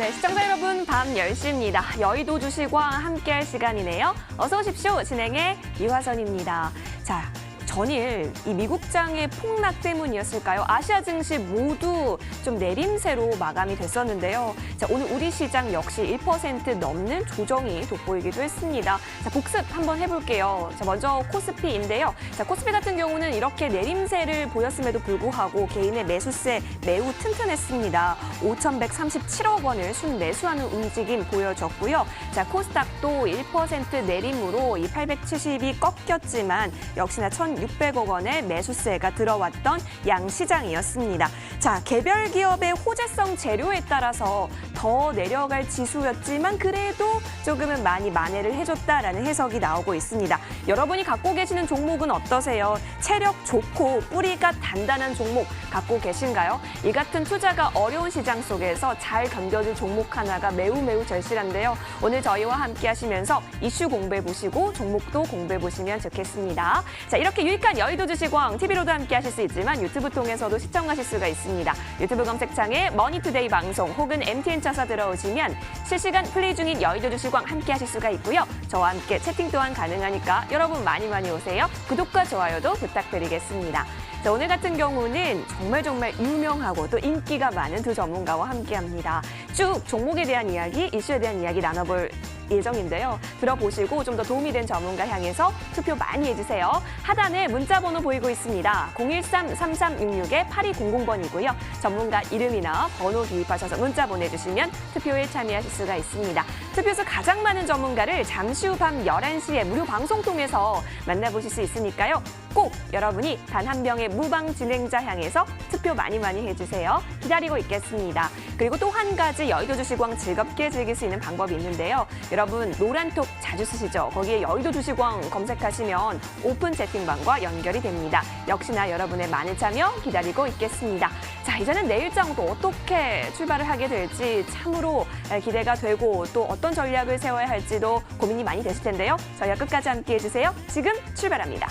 네, 시청자 여러분, 밤 10시입니다. 여의도 주식왕 함께할 시간이네요. 어서 오십시오. 진행의 이화선입니다. 자, 전일 이 미국장의 폭락 때문이었을까요? 아시아 증시 모두 좀 내림세로 마감이 됐었는데요. 자, 오늘 우리 시장 역시 1% 넘는 조정이 돋보이기도 했습니다. 자, 복습 한번 해볼게요. 자, 먼저 코스피인데요. 자, 코스피 같은 경우는 이렇게 내림세를 보였음에도 불구하고 개인의 매수세 매우 튼튼했습니다. 5,137억 원을 순매수하는 움직임 보여줬고요. 자, 코스닥도 1% 내림으로 이 870이 꺾였지만 역시나 1,600억 원의 매수세가 들어왔던 양시장이었습니다. 자, 개별 기업의 호재성 재료에 따라서 더 내려갈 지수였지만 그래도 조금은 많이 만회를 해줬다라는 해석이 나오고 있습니다. 여러분이 갖고 계시는 종목은 어떠세요? 체력 좋고 뿌리가 단단한 종목 갖고 계신가요? 이 같은 투자가 어려운 시장 속에서 잘 견뎌줄 종목 하나가 매우 절실한데요. 오늘 저희와 함께 하시면서 이슈 공부해 보시고 종목도 공부해 보시면 좋겠습니다. 자, 이렇게 유익한 여의도 주식왕 TV로도 함께 하실 수 있지만 유튜브 통해서도 시청하실 수가 있습니다. 유튜브 검색창에 머니투데이 방송 혹은 MTN 쳐서 들어오시면 실시간 플레이 중인 여의도 주식왕 함께 하실 수가 있고요. 저와 함께 채팅 또한 가능하니까 여러분 많이 오세요. 구독과 좋아요도 부탁드리겠습니다. 자, 오늘 같은 경우는 정말 유명하고 또 인기가 많은 두 전문가와 함께합니다. 쭉 종목에 대한 이야기, 이슈에 대한 이야기 나눠볼 예정인데요. 들어보시고 좀 더 도움이 된 전문가 향해서 투표 많이 해주세요. 하단에 문자 번호 보이고 있습니다. 013-3366-8200번이고요. 전문가 이름이나 번호 기입하셔서 문자 보내주시면 투표에 참여하실 수가 있습니다. 투표수 가장 많은 전문가를 잠시 후 밤 11시에 무료 방송 통해서 만나보실 수 있으니까요. 꼭 여러분이 단 한 명의 무방 진행자 향해서 투표 많이 해주세요. 기다리고 있겠습니다. 그리고 또 한 가지 여의도 주식왕 즐겁게 즐길 수 있는 방법이 있는데요. 여러분 노란톡 자주 쓰시죠? 거기에 여의도 주식왕 검색하시면 오픈 채팅방과 연결이 됩니다. 역시나 여러분의 많은 참여 기다리고 있겠습니다. 자, 이제는 내일장 또 어떻게 출발을 하게 될지 참으로 기대가 되고 또 어떤 전략을 세워야 할지도 고민이 많이 되실 텐데요. 저희와 끝까지 함께해 주세요. 지금 출발합니다.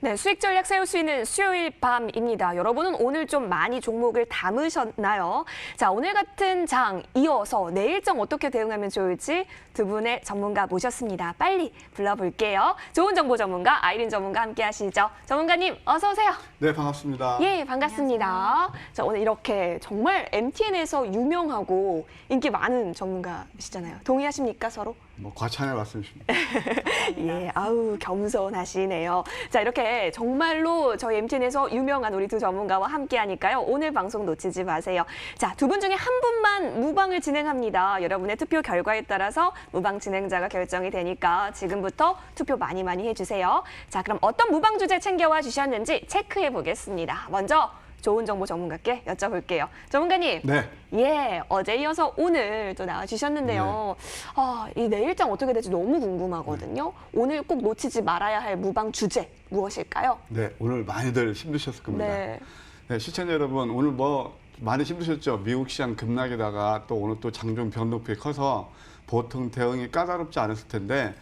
네, 수익 전략 세울 수 있는 수요일 밤입니다. 여러분은 오늘 좀 많이 종목을 담으셨나요? 자, 오늘 같은 장 이어서 내일장 어떻게 대응하면 좋을지 두 분의 전문가 모셨습니다. 빨리 불러볼게요. 좋은 정보 전문가 아이린 전문가 함께 하시죠. 전문가님 어서 오세요. 네, 반갑습니다. 예, 반갑습니다. 안녕하세요. 자, 오늘 이렇게 정말 MTN에서 유명하고 인기 많은 전문가시잖아요. 동의하십니까, 서로? 뭐 과찬의 말씀이십니다. 예, 아우 겸손하시네요. 자, 이렇게 정말로 저희 MTN에서 유명한 우리 두 전문가와 함께하니까요. 오늘 방송 놓치지 마세요. 자, 두 분 중에 한 분만 무방을 진행합니다. 여러분의 투표 결과에 따라서 무방 진행자가 결정이 되니까 지금부터 투표 많이 해주세요. 자, 그럼 어떤 무방 주제 챙겨와 주셨는지 체크해 보겠습니다. 먼저 좋은 정보 전문가께 여쭤볼게요. 전문가님. 네. 예, 어제 이어서 오늘 또 나와주셨는데요. 네. 이 내일장 어떻게 될지 너무 궁금하거든요. 네. 오늘 꼭 놓치지 말아야 할 무방 주제 무엇일까요? 네, 오늘 많이들 힘드셨을 겁니다. 네. 네, 시청자 여러분, 오늘 뭐 많이 힘드셨죠? 미국 시장 급락에다가 또 오늘 또 장중 변동폭이 커서 보통 대응이 까다롭지 않았을 텐데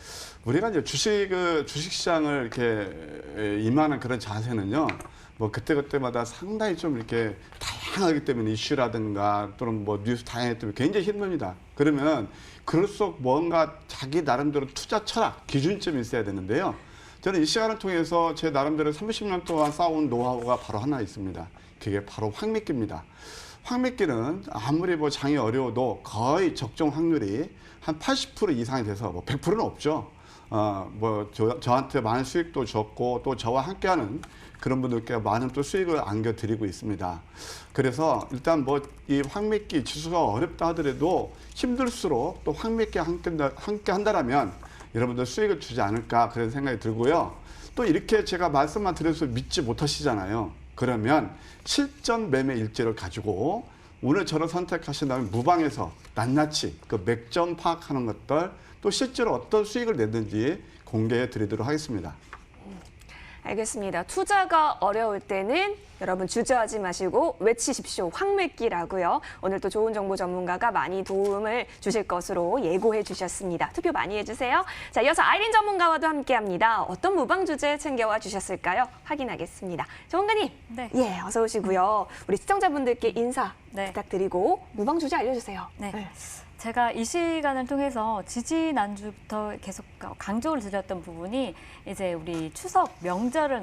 우리가 이제 주식시장을 이렇게 임하는 그런 자세는요. 뭐 그때마다 상당히 좀 이렇게 다양하기 때문에 이슈라든가 또는 뭐 뉴스 다양하기 때문에 굉장히 힘듭니다. 그러면 그럴수록 뭔가 자기 나름대로 투자 철학, 기준점이 있어야 되는데요. 저는 이 시간을 통해서 제 나름대로 30년 동안 쌓아온 노하우가 바로 하나 있습니다. 그게 바로 황미끼입니다. 황미끼는 아무리 뭐 장이 어려워도 거의 적정 확률이 한 80% 이상이 돼서 뭐 100%는 없죠. 저한테 많은 수익도 줬고 또 저와 함께하는 그런 분들께 많은 또 수익을 안겨드리고 있습니다. 그래서 일단 뭐 이 황미끼 지수가 어렵다 하더라도 힘들수록 또 황미끼 함께 한다라면 여러분들 수익을 주지 않을까 그런 생각이 들고요. 또 이렇게 제가 말씀만 드려서 믿지 못하시잖아요. 그러면 실전 매매 일지를 가지고 오늘 저를 선택하신다면 무방에서 낱낱이 그 맥점 파악하는 것들 또 실제로 어떤 수익을 냈는지 공개해 드리도록 하겠습니다. 알겠습니다. 투자가 어려울 때는 여러분 주저하지 마시고 외치십시오. 황매끼라고요. 오늘 또 좋은 정보 전문가가 많이 도움을 주실 것으로 예고해 주셨습니다. 투표 많이 해주세요. 자, 이어서 아이린 전문가와도 함께합니다. 어떤 무방 주제 챙겨와 주셨을까요? 확인하겠습니다. 전문가님, 네. 예, 어서 오시고요. 우리 시청자분들께 인사 네. 부탁드리고 무방 주제 알려주세요. 네. 제가 이 시간을 통해서 지지난주부터 계속 강조를 드렸던 부분이 이제 우리 추석 명절을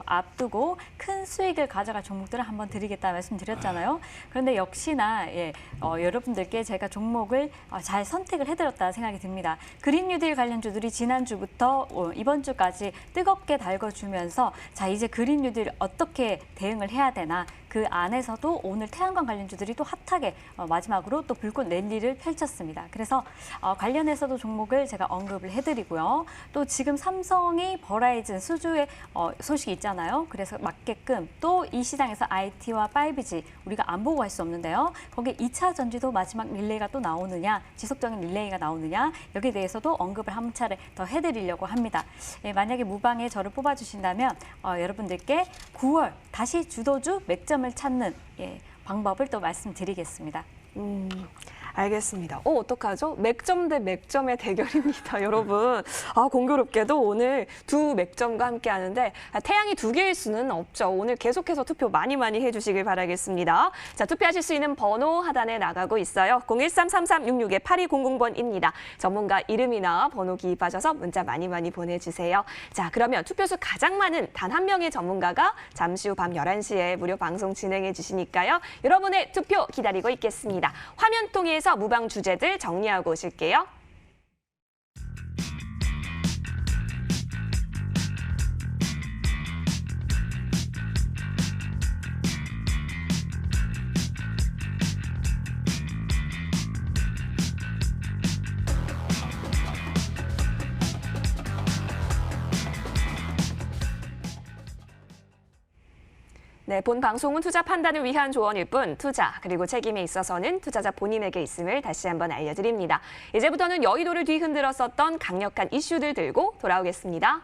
앞두고 큰 수익을 가져갈 종목들을 한번 드리겠다 말씀드렸잖아요. 그런데 역시나 여러분들께 제가 종목을 잘 선택을 해드렸다 생각이 듭니다. 그린 뉴딜 관련주들이 지난주부터 이번 주까지 뜨겁게 달궈주면서 자 이제 그린 뉴딜 어떻게 대응을 해야 되나 그 안에서도 오늘 태양광 관련주들이 또 핫하게 마지막으로 또 불꽃 랠리를 펼쳤습니다. 그래서 관련해서도 종목을 제가 언급을 해드리고요. 또 지금 삼성이 버라이즌 수주의 소식이 있잖아요. 그래서 맞게끔 또 이 시장에서 IT와 5G 우리가 안 보고 할 수 없는데요. 거기에 2차 전지도 마지막 릴레이가 또 나오느냐, 지속적인 릴레이가 나오느냐 여기에 대해서도 언급을 한 차례 더 해드리려고 합니다. 만약에 무방에 저를 뽑아주신다면 여러분들께 9월 다시 주도주 맥점을 찾는 방법을 또 말씀드리겠습니다. 알겠습니다. 어떡하죠? 맥점 대 맥점의 대결입니다, 여러분. 공교롭게도 오늘 두 맥점과 함께 하는데 태양이 두 개일 수는 없죠. 오늘 계속해서 투표 많이 해주시길 바라겠습니다. 자, 투표하실 수 있는 번호 하단에 나가고 있어요. 013-3366-8200번입니다. 전문가 이름이나 번호 기입하셔서 문자 많이 보내주세요. 자, 그러면 투표수 가장 많은 단 한 명의 전문가가 잠시 후 밤 11시에 무료 방송 진행해 주시니까요. 여러분의 투표 기다리고 있겠습니다. 화면 통해서 무방 주제들 정리하고 오실게요. 네, 본 방송은 투자 판단을 위한 조언일 뿐 투자 그리고 책임에 있어서는 투자자 본인에게 있음을 다시 한번 알려드립니다. 이제부터는 여의도를 뒤흔들었었던 강력한 이슈들 들고 돌아오겠습니다.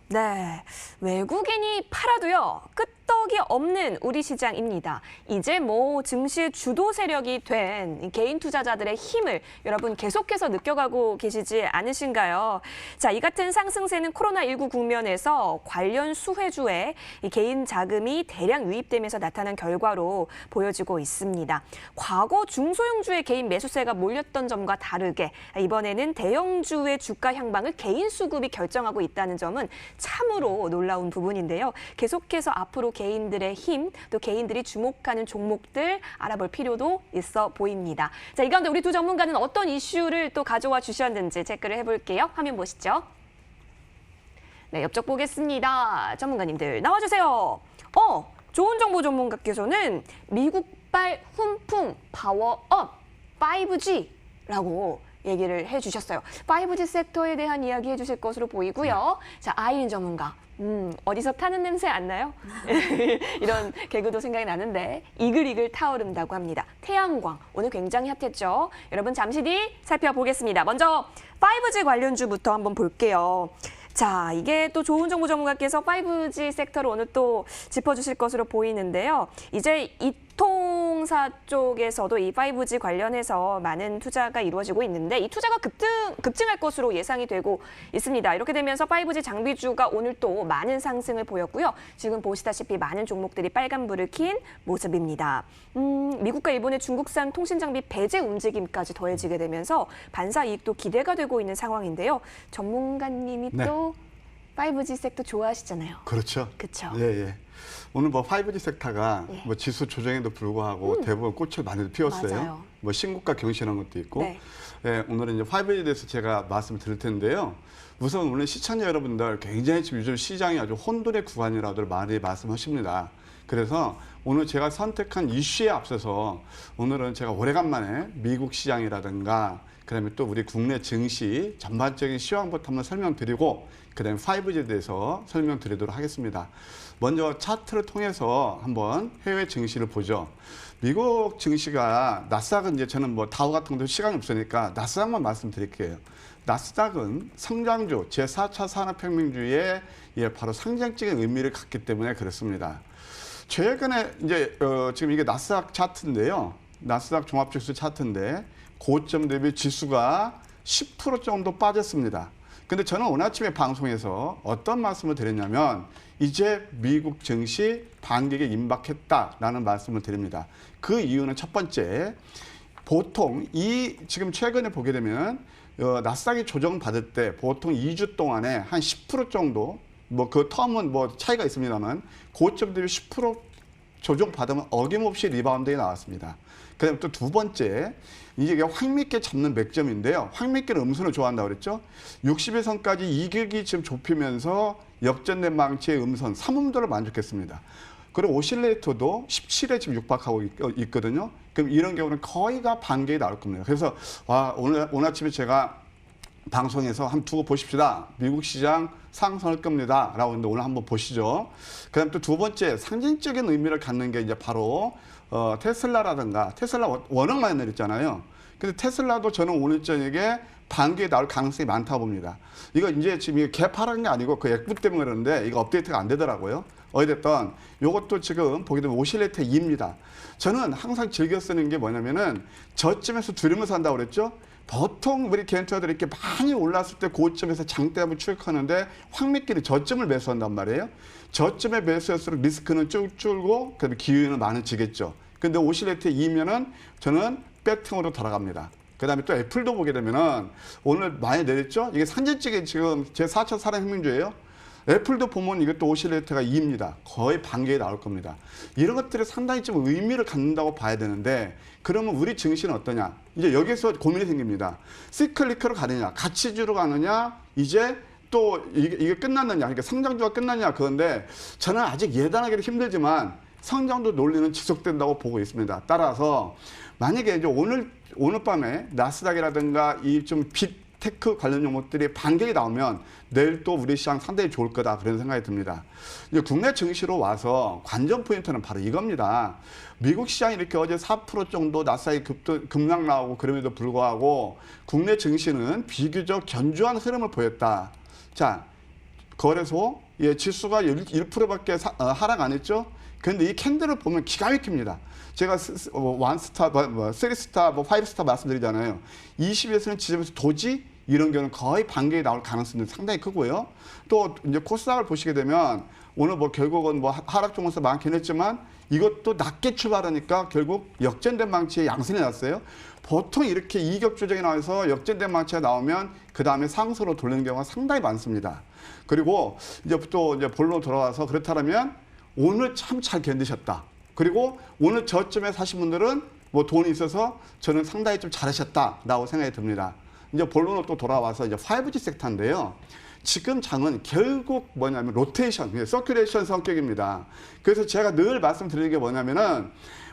네, 외국인이 팔아도요 끄떡이 없는 우리 시장입니다. 이제 증시의 주도 세력이 된 개인 투자자들의 힘을 여러분 계속해서 느껴가고 계시지 않으신가요? 자, 이 같은 상승세는 코로나19 국면에서 관련 수혜주에 개인 자금이 대량 유입되면서 나타난 결과로 보여지고 있습니다. 과거 중소형주의 개인 매수세가 몰렸던 점과 다르게 이번에는 대형주의 주가 향방을 개인 수급이 결정하고 있다는 점은 참으로 놀라운 부분인데요. 계속해서 앞으로 개인들의 힘, 또 개인들이 주목하는 종목들 알아볼 필요도 있어 보입니다. 자, 이 가운데 우리 두 전문가는 어떤 이슈를 또 가져와 주셨는지 체크를 해볼게요. 화면 보시죠. 네, 옆쪽 보겠습니다. 전문가님들 나와주세요. 좋은 정보 전문가께서는 미국발 훈풍 파워업 5G라고 얘기를 해주셨어요. 5G 섹터에 대한 이야기 해주실 것으로 보이고요. 자, 아이린 전문가. 어디서 타는 냄새 안 나요? 이런 개그도 생각이 나는데 이글이글 타오른다고 합니다. 태양광, 오늘 굉장히 핫했죠. 여러분 잠시 뒤 살펴보겠습니다. 먼저 5G 관련주부터 한번 볼게요. 자, 이게 또 좋은 정보 전문가께서 5G 섹터를 오늘 또 짚어주실 것으로 보이는데요. 이제 이통사 쪽에서도 이 5G 관련해서 많은 투자가 이루어지고 있는데 이 투자가 급증할 것으로 예상이 되고 있습니다. 이렇게 되면서 5G 장비주가 오늘 또 많은 상승을 보였고요. 지금 보시다시피 많은 종목들이 빨간불을 킨 모습입니다. 미국과 일본의 중국산 통신 장비 배제 움직임까지 더해지게 되면서 반사 이익도 기대가 되고 있는 상황인데요. 전문가님이 또 5G 섹터 좋아하시잖아요. 그렇죠. 그렇죠. 예. 오늘 5G 섹터가 지수 조정에도 불구하고 대부분 꽃을 많이 피웠어요. 맞아요. 신고가 경신한 것도 있고. 네. 오늘은 이제 5G에 대해서 제가 말씀을 드릴 텐데요. 우선 오늘 시청자 여러분들 굉장히 지금 요즘 시장이 아주 혼돈의 구간이라고 많이 말씀하십니다. 그래서 오늘 제가 선택한 이슈에 앞서서 오늘은 제가 오래간만에 미국 시장이라든가 그다음에 또 우리 국내 증시 전반적인 시황부터 한번 설명드리고 그다음에 5G에 대해서 설명드리도록 하겠습니다. 먼저 차트를 통해서 한번 해외 증시를 보죠. 미국 증시가 나스닥은 이제 저는 뭐 다우 같은 것도 시간이 없으니까 나스닥만 말씀드릴게요. 나스닥은 성장주 제4차 산업혁명주의에 바로 상징적인 의미를 갖기 때문에 그렇습니다. 최근에 이제 지금 이게 나스닥 차트인데요. 나스닥 종합지수 차트인데 고점 대비 지수가 10% 정도 빠졌습니다. 근데 저는 오늘 아침에 방송에서 어떤 말씀을 드렸냐면 이제 미국 증시 반격에 임박했다라는 말씀을 드립니다. 그 이유는 첫 번째, 보통 지금 최근에 보게 되면 나스닥이 조정받을 때 보통 2주 동안에 한 10% 정도 뭐 그 텀은 뭐 차이가 있습니다만 고점 대비 10% 조정받으면 어김없이 리바운드가 나왔습니다. 그다음에 또 두 번째, 이게 확 믿게 잡는 맥점인데요. 확 믿기는 음선을 좋아한다고 그랬죠. 60일선까지 이격이 지금 좁히면서 역전된 망치의 음선, 삼음도를 만족했습니다. 그리고 오실레이터도 17에 지금 육박하고 있거든요. 그럼 이런 경우는 거의가 반개에 나올 겁니다. 그래서 오늘 아침에 제가 방송에서 한번 두고 보십시다. 미국 시장 상승할 겁니다. 라고 했는데 오늘 한번 보시죠. 그 다음 또 두 번째, 상징적인 의미를 갖는 게 이제 바로 테슬라라든가, 테슬라 워낙 많이 내렸잖아요. 근데 테슬라도 저는 오늘 저녁에 반기에 나올 가능성이 많다고 봅니다. 이거 이제 지금 이게 개파라는 게 아니고 그 액부 때문에 그러는데 이거 업데이트가 안 되더라고요. 어찌됐든 이것도 지금 보게 되면 오실레이터 2입니다. 저는 항상 즐겨 쓰는 게 뭐냐면은 저점에서 두르면서 한다고 그랬죠. 보통 우리 개인투자들이 이렇게 많이 올랐을 때 고점에서 장대함을 추격하는데 확 믿기는 저점을 매수한단 말이에요. 저점에 매수할수록 리스크는 쭉 줄고 그다음에 기회는 많아지겠죠. 근데 오실레이터 2면은 저는 배팅으로 돌아갑니다. 그다음에 또 애플도 보게 되면은 오늘 많이 내렸죠. 이게 산전적인 지금 제 4차 산업혁명주예요. 애플도 보면 이것도 오실레이터가 2입니다. 거의 반개에 나올 겁니다. 이런 것들이 상당히 좀 의미를 갖는다고 봐야 되는데 그러면 우리 증시는 어떠냐? 이제 여기서 고민이 생깁니다. 시클리크로 가느냐? 가치주로 가느냐? 이제 또 이게 끝났느냐? 그러니까 성장주가 끝났냐? 그건데 저는 아직 예단하기도 힘들지만 성장도 논리는 지속된다고 보고 있습니다. 따라서 만약에 이제 오늘 밤에 나스닥이라든가 이 좀 빅테크 관련 종목들이 반격이 나오면 내일 또 우리 시장 상당히 좋을 거다 그런 생각이 듭니다. 이제 국내 증시로 와서 관전 포인트는 바로 이겁니다. 미국 시장이 이렇게 어제 4% 정도 나스닥이 급락 나오고 그럼에도 불구하고 국내 증시는 비교적 견조한 흐름을 보였다. 자, 거래소 지수가 1%밖에 하락 안 했죠. 그런데 이 캔들을 보면 기가 막힙니다. 제가 1스타, 3스타, 5스타 말씀드리잖아요. 20에서는 지점에서 도지 이런 경우는 거의 반개에 나올 가능성이 상당히 크고요. 또 이제 코스닥을 보시게 되면 오늘 뭐 결국은 뭐 하락 종목수 많긴 했지만 이것도 낮게 출발하니까 결국 역전된 망치에 양선이 났어요. 보통 이렇게 이격 조정이 나와서 역전된 망치가 나오면 그 다음에 상승으로 돌리는 경우가 상당히 많습니다. 그리고 이제 또 이제 본론으로 돌아와서 그렇다면 오늘 참 잘 견디셨다. 그리고 오늘 저점에 사신 분들은 뭐 돈이 있어서 저는 상당히 좀 잘하셨다라고 생각이 듭니다. 이제 본론으로 또 돌아와서 이제 5G 섹터인데요. 지금 장은 결국 뭐냐면 로테이션, 서큘레이션 성격입니다. 그래서 제가 늘 말씀드리는 게 뭐냐면은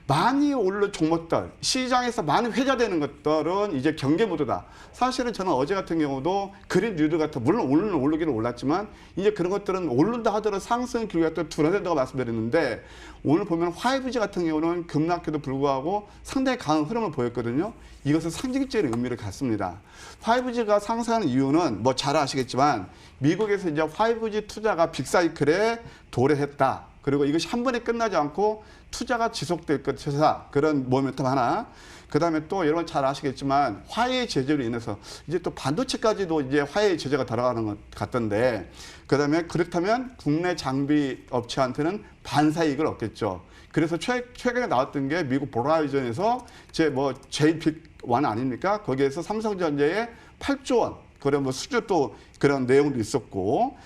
많이 오른 종목들, 시장에서 많이 회자되는 것들은 이제 경계 모드다. 사실은 저는 어제 같은 경우도 그린 뉴드 같은, 물론 오르기는 올랐지만 이제 그런 것들은 오른다 하더라도 상승 기류가 또 둔화된다고 말씀드렸는데 오늘 보면 5G 같은 경우는 급락에도 불구하고 상당히 강한 흐름을 보였거든요. 이것은 상징적인 의미를 갖습니다. 5G가 상승하는 이유는 뭐 잘 아시겠지만 미국에서 이제 5G 투자가 빅사이클에 도래했다. 그리고 이것이 한 번에 끝나지 않고 투자가 지속될 것이다. 그런 모멘텀 하나. 그 다음에 또 여러분 잘 아시겠지만 화해 제재로 인해서 이제 또 반도체까지도 이제 화해 제재가 들어가는 것 같던데 그 다음에 그렇다면 국내 장비 업체한테는 반사이익을 얻겠죠. 그래서 최근에 나왔던 게 미국 보라이전에서 JP1 아닙니까? 거기에서 삼성전자에 8조 원. 그런 뭐 수주 또 그런 내용도 있었고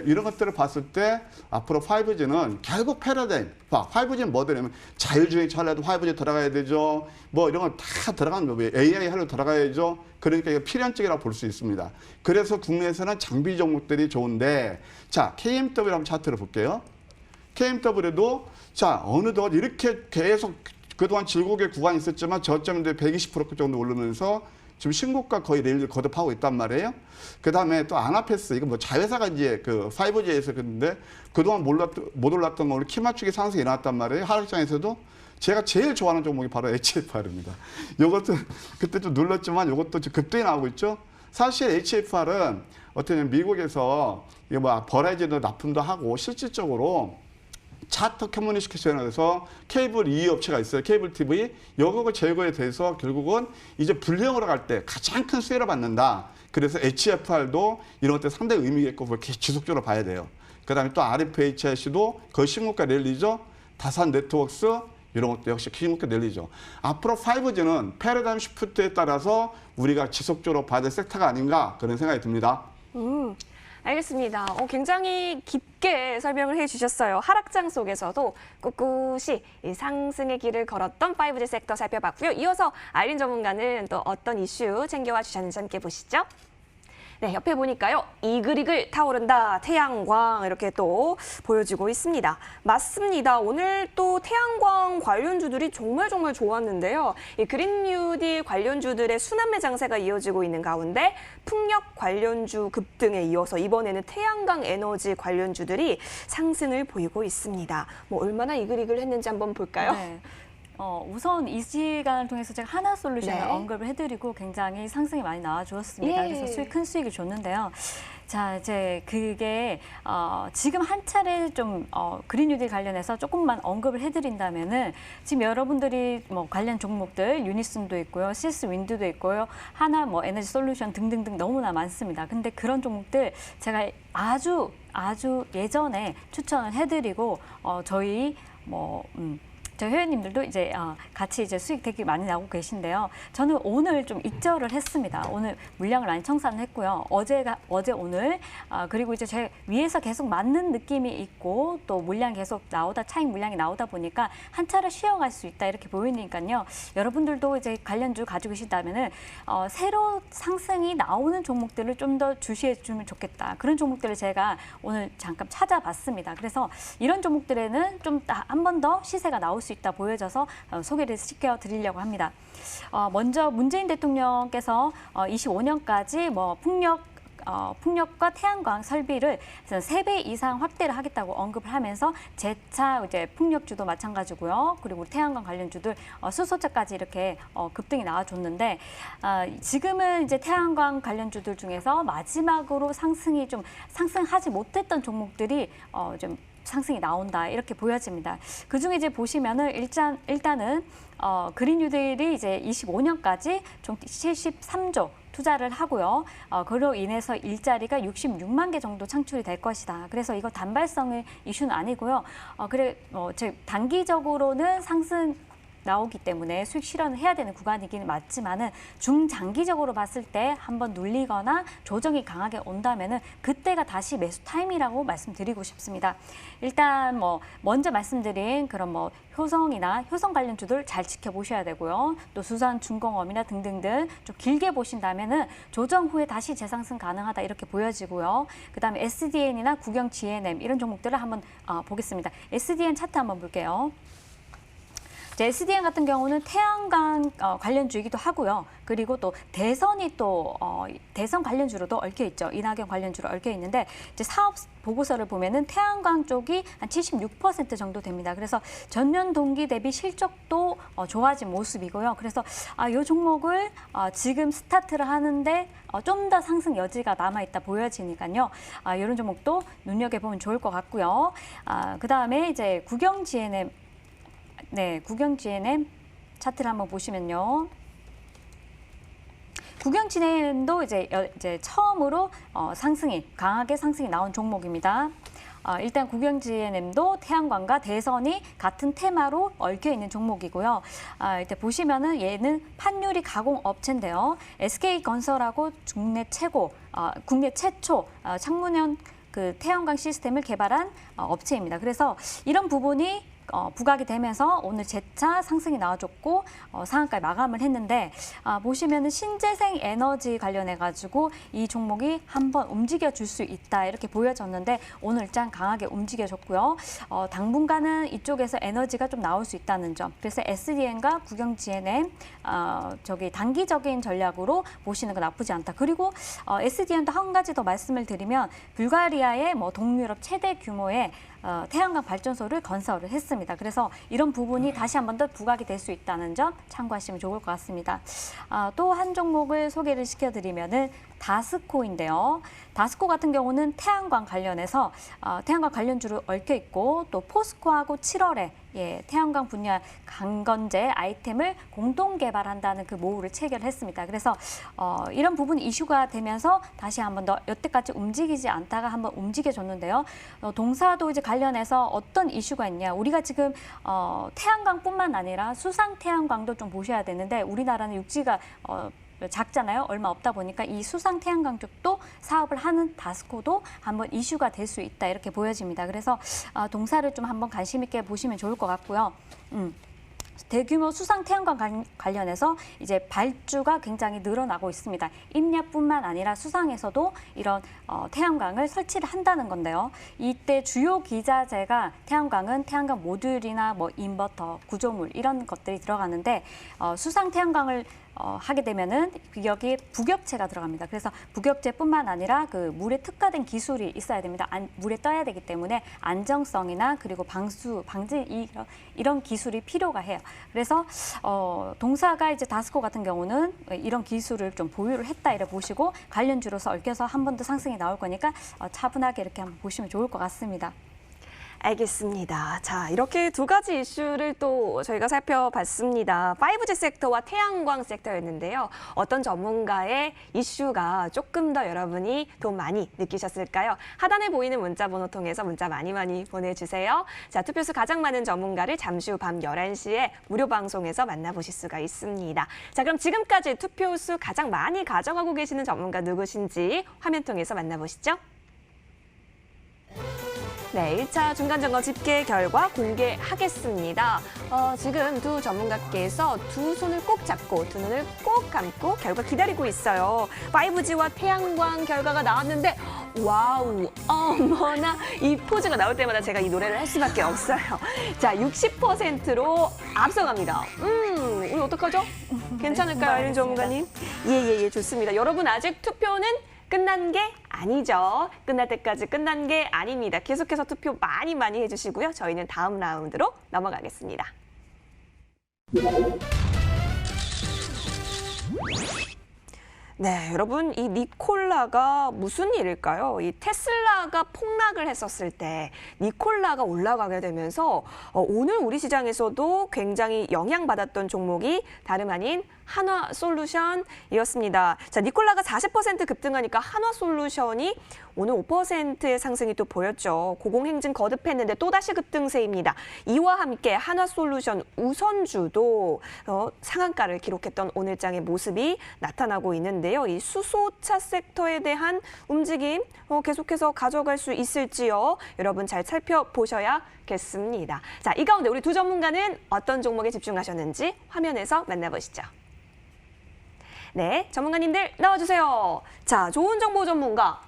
이런 것들을 봤을 때 앞으로 5G는 결국 패러다임 5G는 뭐냐면 자율주행차 하려도 5G 들어가야 되죠. 뭐 이런 거 다 들어가는 거 AI 하려도 들어가야죠. 그러니까 이거 필연적이라고 볼 수 있습니다. 그래서 국내에서는 장비 종목들이 좋은데 자 KMW 한번 차트를 볼게요. KMW도 자 어느덧 이렇게 계속 그동안 질곡의 구간이 있었지만 저점인데 120% 정도 오르면서 지금 신고가 거의 내일 거듭하고 있단 말이에요. 그 다음에 또 아나페스, 이거 뭐 자회사가 이제 그 5G에서 그런데 그동안 못 올랐던 거 오늘 키 맞추기 상승이 일어났단 말이에요. 하락장에서도 제가 제일 좋아하는 종목이 바로 HFR입니다. 이것도 그때 좀 눌렀지만 이것도 급등이 나오고 있죠. 사실 HFR은 어떻게 보면 미국에서 이게 뭐 버라이즌도 납품도 하고 실질적으로 차터 커뮤니케이션에서 케이블 2위 업체가 있어요. 케이블 TV. 이거 제거에 대해서 결국은 이제 불량으로 갈 때 가장 큰 수혜를 받는다. 그래서 HFR도 이런 것들 상당히 의미가 있고 그렇게 지속적으로 봐야 돼요. 그다음에 또 RFHIC도 거의 신고가 랠리죠. 다산 네트워크스 이런 것도 역시 신고가 랠리죠. 앞으로 5G는 패러다임 시프트에 따라서 우리가 지속적으로 봐야 될 섹터가 아닌가 그런 생각이 듭니다. 알겠습니다. 굉장히 깊게 설명을 해주셨어요. 하락장 속에서도 꿋꿋이 이 상승의 길을 걸었던 5G 섹터 살펴봤고요. 이어서 아이린 전문가는 또 어떤 이슈 챙겨와 주셨는지 함께 보시죠. 네, 옆에 보니까요. 이글이글 타오른다. 태양광 이렇게 또 보여지고 있습니다. 맞습니다. 오늘 또 태양광 관련주들이 정말 좋았는데요. 이 그린 뉴딜 관련주들의 순환매 장세가 이어지고 있는 가운데 풍력 관련주 급등에 이어서 이번에는 태양광 에너지 관련주들이 상승을 보이고 있습니다. 뭐 얼마나 이글이글 했는지 한번 볼까요? 네. 우선 이 시간을 통해서 제가 하나솔루션을 네. 언급을 해드리고 굉장히 상승이 많이 나와주었습니다. 예. 그래서 큰 수익을 줬는데요. 자, 이제 그게 지금 한 차례 좀 그린 뉴딜 관련해서 조금만 언급을 해드린다면은 지금 여러분들이 뭐 관련 종목들 유니슨도 있고요, 시스 윈드도 있고요, 하나 뭐 에너지 솔루션 등등등 너무나 많습니다. 근데 그런 종목들 제가 아주 예전에 추천을 해드리고 저희 저희 회원님들도 이제 같이 이제 수익 되게 많이 나오고 계신데요. 저는 오늘 좀 익절을 했습니다. 오늘 물량을 많이 청산을 했고요. 어제 오늘 그리고 이제 제 위에서 계속 맞는 느낌이 있고 또 물량 계속 나오다 차익 물량이 나오다 보니까 한 차례 쉬어갈 수 있다 이렇게 보이니까요. 여러분들도 이제 관련주 가지고 계시다면은 새로 상승이 나오는 종목들을 좀 더 주시해 주면 좋겠다. 그런 종목들을 제가 오늘 잠깐 찾아봤습니다. 그래서 이런 종목들에는 좀 한 번 더 시세가 나올 수 있다 보여져서 소개를 시켜드리려고 합니다. 먼저 문재인 대통령께서 25년까지 뭐 풍력과 태양광 설비를 3배 이상 확대를 하겠다고 언급을 하면서 재차 이제 풍력주도 마찬가지고요. 그리고 태양광 관련주들 수소차까지 이렇게 급등이 나와줬는데 지금은 이제 태양광 관련주들 중에서 마지막으로 상승하지 못했던 종목들이 좀 상승이 나온다 이렇게 보여집니다. 그중에 이제 보시면은 일단은 그린 뉴딜이 이제 25년까지 총 73조 투자를 하고요. 그로 인해서 일자리가 66만 개 정도 창출이 될 것이다. 그래서 이거 단발성의 이슈는 아니고요. 단기적으로는 상승 나오기 때문에 수익 실현을 해야 되는 구간이긴 맞지만은 중장기적으로 봤을 때 한번 눌리거나 조정이 강하게 온다면은 그때가 다시 매수 타임이라고 말씀드리고 싶습니다. 일단 먼저 말씀드린 그런 효성이나 효성 관련주들 잘 지켜보셔야 되고요. 또 수산중공업이나 등등등 좀 길게 보신다면은 조정 후에 다시 재상승 가능하다 이렇게 보여지고요. 그다음에 SDN이나 국영 GNM 이런 종목들을 한번 보겠습니다. SDN 차트 한번 볼게요. SDN 같은 경우는 태양광 관련주이기도 하고요. 그리고 또 대선이 또 대선 관련주로도 얽혀 있죠. 이낙연 관련주로 얽혀 있는데 이제 사업 보고서를 보면은 태양광 쪽이 한 76% 정도 됩니다. 그래서 전년 동기 대비 실적도 좋아진 모습이고요. 그래서 이 종목을 지금 스타트를 하는데 좀 더 상승 여지가 남아 있다 보여지니까요. 이런 종목도 눈여겨보면 좋을 것 같고요. 그다음에 이제 국영 GNM 국영 GNM 차트를 한번 보시면요. 국영 GNM도 이제 처음으로 강하게 상승이 나온 종목입니다. 일단 국영 GNM도 태양광과 대선이 같은 테마로 얽혀 있는 종목이고요. 일단 보시면은 얘는 판유리 가공 업체인데요. SK건설하고 국내 최초 창문형 그 태양광 시스템을 개발한 업체입니다. 그래서 이런 부분이 부각이 되면서 오늘 재차 상승이 나와줬고 상한가에 마감을 했는데 보시면은 신재생 에너지 관련해 가지고 이 종목이 한번 움직여 줄 수 있다 이렇게 보여졌는데 오늘 일단 강하게 움직여줬고요. 당분간은 이쪽에서 에너지가 좀 나올 수 있다는 점. 그래서 SDN과 국영 GNM 저기 단기적인 전략으로 보시는 건 나쁘지 않다. 그리고 SDN도 한 가지 더 말씀을 드리면 불가리아의 뭐 동유럽 최대 규모의 태양광 발전소를 건설을 했습니다. 그래서 이런 부분이 다시 한 번 더 부각이 될 수 있다는 점 참고하시면 좋을 것 같습니다. 또 한 종목을 소개를 시켜드리면은 다스코인데요. 다스코 같은 경우는 태양광 관련해서 태양광 관련주로 얽혀 있고 또 포스코하고 7월에 태양광 분야 강건제 아이템을 공동 개발한다는 그 모우를 체결했습니다. 그래서 이런 부분이 이슈가 되면서 다시 한 번 더 여태까지 움직이지 않다가 한번 움직여줬는데요. 동사도 이제 관련해서 어떤 이슈가 있냐. 우리가 지금 태양광뿐만 아니라 수상 태양광도 좀 보셔야 되는데 우리나라는 육지가 작잖아요. 얼마 없다 보니까 이 수상 태양광 쪽도 사업을 하는 다스코도 한번 이슈가 될 수 있다 이렇게 보여집니다. 그래서 동사를 좀 한번 관심 있게 보시면 좋을 것 같고요. 대규모 수상 태양광 관련해서 이제 발주가 굉장히 늘어나고 있습니다. 임야뿐만 아니라 수상에서도 이런 태양광을 설치를 한다는 건데요. 이때 주요 기자재가 태양광은 태양광 모듈이나 뭐 인버터, 구조물 이런 것들이 들어가는데 수상 태양광을 하게 되면은 여기에 부격체가 들어갑니다. 그래서 부격체뿐만 아니라 그 물에 특화된 기술이 있어야 됩니다. 물에 떠야 되기 때문에 안정성이나 그리고 방지 이런 기술이 필요가 해요. 그래서 동사가 이제 다스코 같은 경우는 이런 기술을 좀 보유를 했다 이래 보시고 관련주로서 얽혀서 한 번 더 상승이 나올 거니까 차분하게 이렇게 한번 보시면 좋을 것 같습니다. 알겠습니다. 자, 이렇게 두 가지 이슈를 또 저희가 살펴봤습니다. 5G 섹터와 태양광 섹터였는데요. 어떤 전문가의 이슈가 조금 더 여러분이 더 많이 느끼셨을까요? 하단에 보이는 문자 번호 통해서 문자 많이 보내주세요. 자, 투표수 가장 많은 전문가를 잠시 후 밤 11시에 무료 방송에서 만나보실 수가 있습니다. 자, 그럼 지금까지 투표수 가장 많이 가져가고 계시는 전문가 누구신지 화면 통해서 만나보시죠. 네, 1차 중간점검 집계 결과 공개하겠습니다. 지금 두 전문가께서 두 손을 꼭 잡고 두 눈을 꼭 감고 결과 기다리고 있어요. 5G와 태양광 결과가 나왔는데 와우, 어머나 이 포즈가 나올 때마다 제가 이 노래를 할 수밖에 없어요. 자, 60%로 앞서갑니다. 오늘 어떡하죠? 괜찮을까요, 아이린 전문가님? 예, 좋습니다. 여러분 아직 투표는 끝난 게 아니죠. 끝날 때까지 끝난 게 아닙니다. 계속해서 투표 많이 해주시고요. 저희는 다음 라운드로 넘어가겠습니다. 네, 여러분 이 니콜라가 무슨 일일까요? 이 테슬라가 폭락을 했었을 때 니콜라가 올라가게 되면서 오늘 우리 시장에서도 굉장히 영향받았던 종목이 다름 아닌 한화솔루션이었습니다. 자, 니콜라가 40% 급등하니까 한화솔루션이 오늘 5%의 상승이 또 보였죠. 고공행진 거듭했는데 또다시 급등세입니다. 이와 함께 한화솔루션 우선주도 상한가를 기록했던 오늘장의 모습이 나타나고 있는데요. 이 수소차 섹터에 대한 움직임 계속해서 가져갈 수 있을지요. 여러분 잘 살펴보셔야겠습니다. 자, 이 가운데 우리 두 전문가는 어떤 종목에 집중하셨는지 화면에서 만나보시죠. 네, 전문가님들 나와주세요. 자, 좋은 정보 전문가,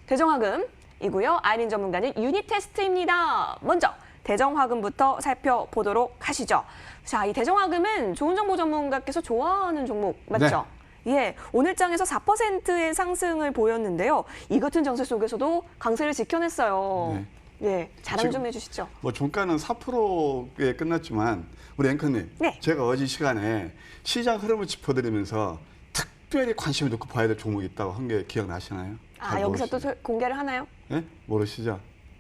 대정화금이고요. 아이린 전문가는 유니테스트입니다. 먼저 대정화금부터 살펴보도록 하시죠. 자, 이 대정화금은 좋은 정보 전문가께서 좋아하는 종목 맞죠? 네. 예, 오늘장에서 4%의 상승을 보였는데요. 이 같은 정세 속에서도 강세를 지켜냈어요. 네. 예, 자랑 좀 해주시죠. 뭐 종가는 4%에 끝났지만 우리 앵커님, 네. 제가 어제 시간에 시장 흐름을 짚어드리면서 특별히 관심을 놓고 봐야 될 종목이 있다고 한 게 기억나시나요? 여기서 또 공개를 하나요? 네? 모르시죠?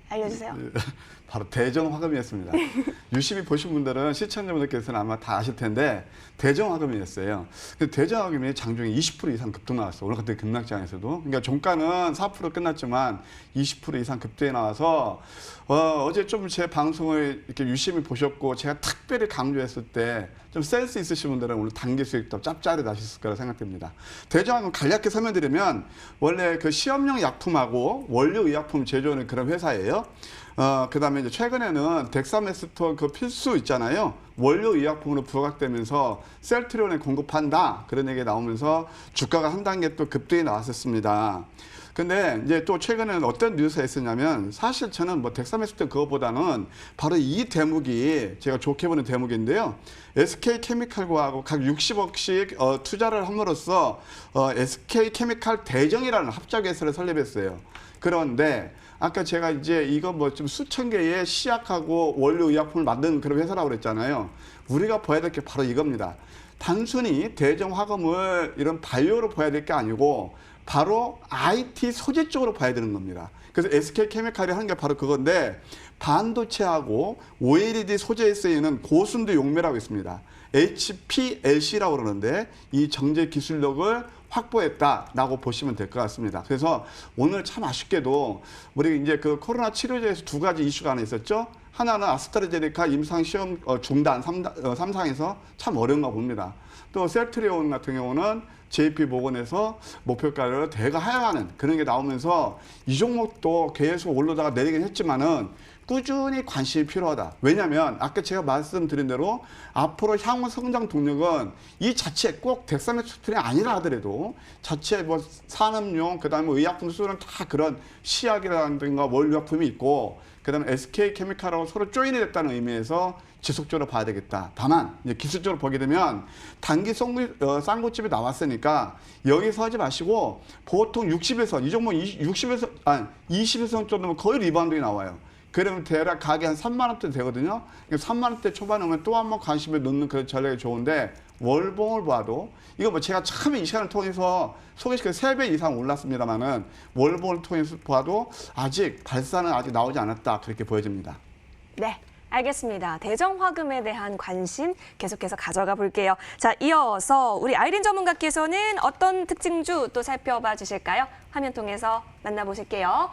알려주세요. 바로 대정화금이었습니다. 유심히 보신 분들은 시청자분들께서는 아마 다 아실 텐데 대정화금이었어요. 대정화금이 장중에 20% 이상 급등 나왔어요. 오늘 같은 급락장에서도. 그러니까 종가는 4% 끝났지만 20% 이상 급등이 나와서 어제 좀 제 방송을 이렇게 유심히 보셨고 제가 특별히 강조했을 때 좀 센스 있으신 분들은 오늘 단기 수익도 짭짤이 나셨을 거라 생각됩니다. 대정화금 간략하게 설명드리면 원래 그 시험용 약품하고 원료 의약품 제조하는 그런 회사예요. 있고요. 그다음에 이제 최근에는 덱사메스톤 그 필수 있잖아요. 원료 의약품으로 부각되면서 셀트리온에 공급한다. 그런 얘기가 나오면서 주가가 한 단계 또 급등이 나왔었습니다. 근데 이제 또 최근에는 어떤 뉴스가 있었냐면 사실 저는 뭐 덱사메스톤 그거보다는 바로 이 대목이 제가 좋게 보는 대목인데요. SK케미칼하고 각 60억씩 투자를 함으로써 SK케미칼 대정이라는 합작회사를 설립했어요. 그런데 아까 제가 이제 이거 뭐 좀 수천 개의 시약하고 원료 의약품을 만드는 그런 회사라고 그랬잖아요. 우리가 봐야 될 게 바로 이겁니다. 단순히 대정 화금을 이런 바이오로 봐야 될 게 아니고 바로 IT 소재 쪽으로 봐야 되는 겁니다. 그래서 SK케미칼이 하는 게 바로 그건데 반도체하고 OLED 소재에 쓰이는 고순도 용매라고 있습니다. HPLC라고 그러는데 이 정제 기술력을 확보했다라고 보시면 될 것 같습니다. 그래서 오늘 참 아쉽게도 우리 이제 그 코로나 치료제에서 두 가지 이슈가 하나 있었죠. 하나는 아스트라제네카 임상 시험 중단 3상에서 참 어려운가 봅니다. 또 셀트리온 같은 경우는 JP모건에서 목표가를 대가 하향하는 그런 게 나오면서 이 종목도 계속 올라다가 내리긴 했지만은 꾸준히 관심이 필요하다. 왜냐하면 아까 제가 말씀드린 대로 앞으로 향후 성장 동력은 이 자체 꼭 덱사메스톤이 아니라 하더라도 자체 뭐 산업용 그다음에 의약품 수는 다 그런 시약이라든가 원료약품이 있고 그다음에 SK케미칼하고 서로 조인이 됐다는 의미에서 지속적으로 봐야 되겠다. 다만 이제 기술적으로 보게 되면 단기 쌍구집이 나왔으니까 여기서 하지 마시고 보통 60에서 이 종목 20에서 정도면 거의 리바운드가 나와요. 그러면 대략 가격이 한 3만 원대 되거든요. 3만 원대 초반에 오면 또 한 번 관심을 놓는 그런 전략이 좋은데 월봉을 봐도 이거 뭐 제가 처음에 이 시간을 통해서 소개시켜 3배 이상 올랐습니다만은 월봉을 통해서 봐도 아직 발사는 아직 나오지 않았다. 그렇게 보여집니다. 네. 알겠습니다. 대정 화금에 대한 관심 계속해서 가져가 볼게요. 자, 이어서 우리 아이린 전문가께서는 어떤 특징주 또 살펴봐 주실까요? 화면 통해서 만나보실게요.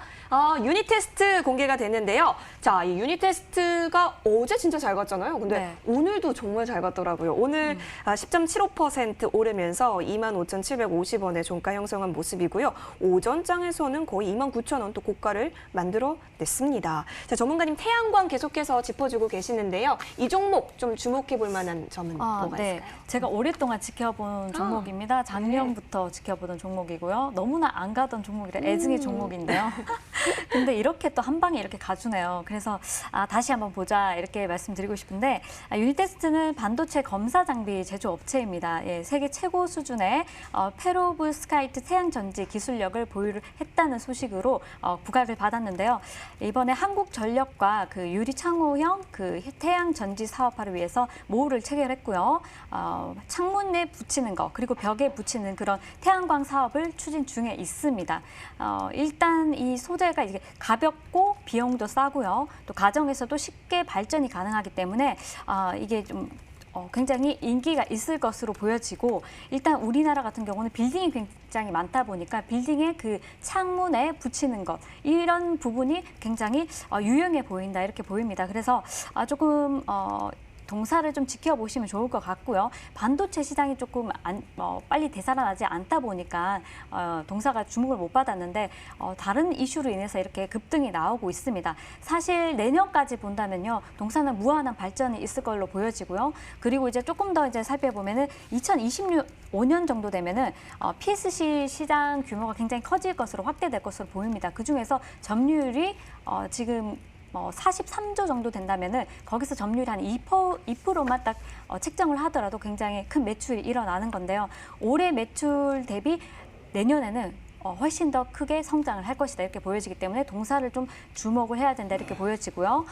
유닛 테스트 공개가 됐는데요. 자, 이 유닛 테스트가 어제 진짜 잘 갔잖아요. 근데 네. 오늘도 정말 잘 갔더라고요. 오늘 10.75% 오르면서 25,750원의 종가 형성한 모습이고요. 오전장에서는 거의 29,000원 또 고가를 만들어냈습니다. 자, 전문가님 태양광 계속해서 짚어주고 계시는데요. 이 종목 좀 주목해 볼 만한 점은 뭐가 네. 있을까요? 제가 오랫동안 지켜본 종목입니다. 작년부터 지켜보던 종목이고요. 너무나 안 가던 종목이라 애증의 종목인데요. 근데 이렇게 또 한 방에 이렇게 가주네요. 그래서 다시 한번 보자 이렇게 말씀드리고 싶은데 유니테스트는 반도체 검사 장비 제조업체입니다. 예, 세계 최고 수준의 페로브스카이트 태양전지 기술력을 보유를 했다는 소식으로 부각을 받았는데요. 이번에 한국전력과 그 유리창호형 그 태양전지 사업화를 위해서 모우를 체결했고요. 창문에 붙이는 거 그리고 벽에 붙이는 그런 태양광 사업을 추진 중에 있습니다. 일단 이 소재가 이게 가볍고 비용도 싸고요. 또 가정에서도 쉽게 발전이 가능하기 때문에 이게 좀 굉장히 인기가 있을 것으로 보여지고 일단 우리나라 같은 경우는 빌딩이 굉장히 많다 보니까 빌딩의 그 창문에 붙이는 것 이런 부분이 굉장히 유용해 보인다 이렇게 보입니다. 그래서 조금 동사를 좀 지켜보시면 좋을 것 같고요. 반도체 시장이 조금 빨리 되살아나지 않다 보니까 동사가 주목을 못 받았는데 다른 이슈로 인해서 이렇게 급등이 나오고 있습니다. 사실 내년까지 본다면요. 동사는 무한한 발전이 있을 걸로 보여지고요. 그리고 이제 조금 더 이제 살펴보면은 2025년 정도 되면은 PSC 시장 규모가 굉장히 커질 것으로 확대될 것으로 보입니다. 그중에서 점유율이 지금 43조 정도 된다면은 거기서 점유율 한 2%만 딱 책정을 하더라도 굉장히 큰 매출이 일어나는 건데요. 올해 매출 대비 내년에는 훨씬 더 크게 성장을 할 것이다 이렇게 보여지기 때문에 동사를 좀 주목을 해야 된다 이렇게 보여지고요.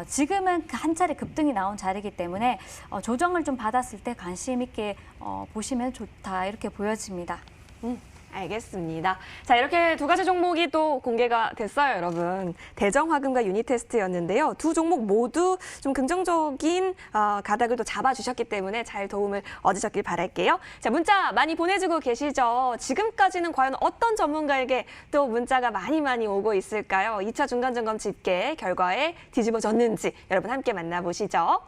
지금은 한 차례 급등이 나온 자리이기 때문에 조정을 좀 받았을 때 관심 있게 보시면 좋다 이렇게 보여집니다. 알겠습니다. 자, 이렇게 두 가지 종목이 또 공개가 됐어요, 여러분. 대정화금과 유니테스트였는데요. 두 종목 모두 좀 긍정적인 가닥을 또 잡아주셨기 때문에 잘 도움을 얻으셨길 바랄게요. 자, 문자 많이 보내주고 계시죠? 지금까지는 과연 어떤 전문가에게 또 문자가 많이 오고 있을까요? 2차 중간점검 집계 결과에 뒤집어졌는지 여러분 함께 만나보시죠.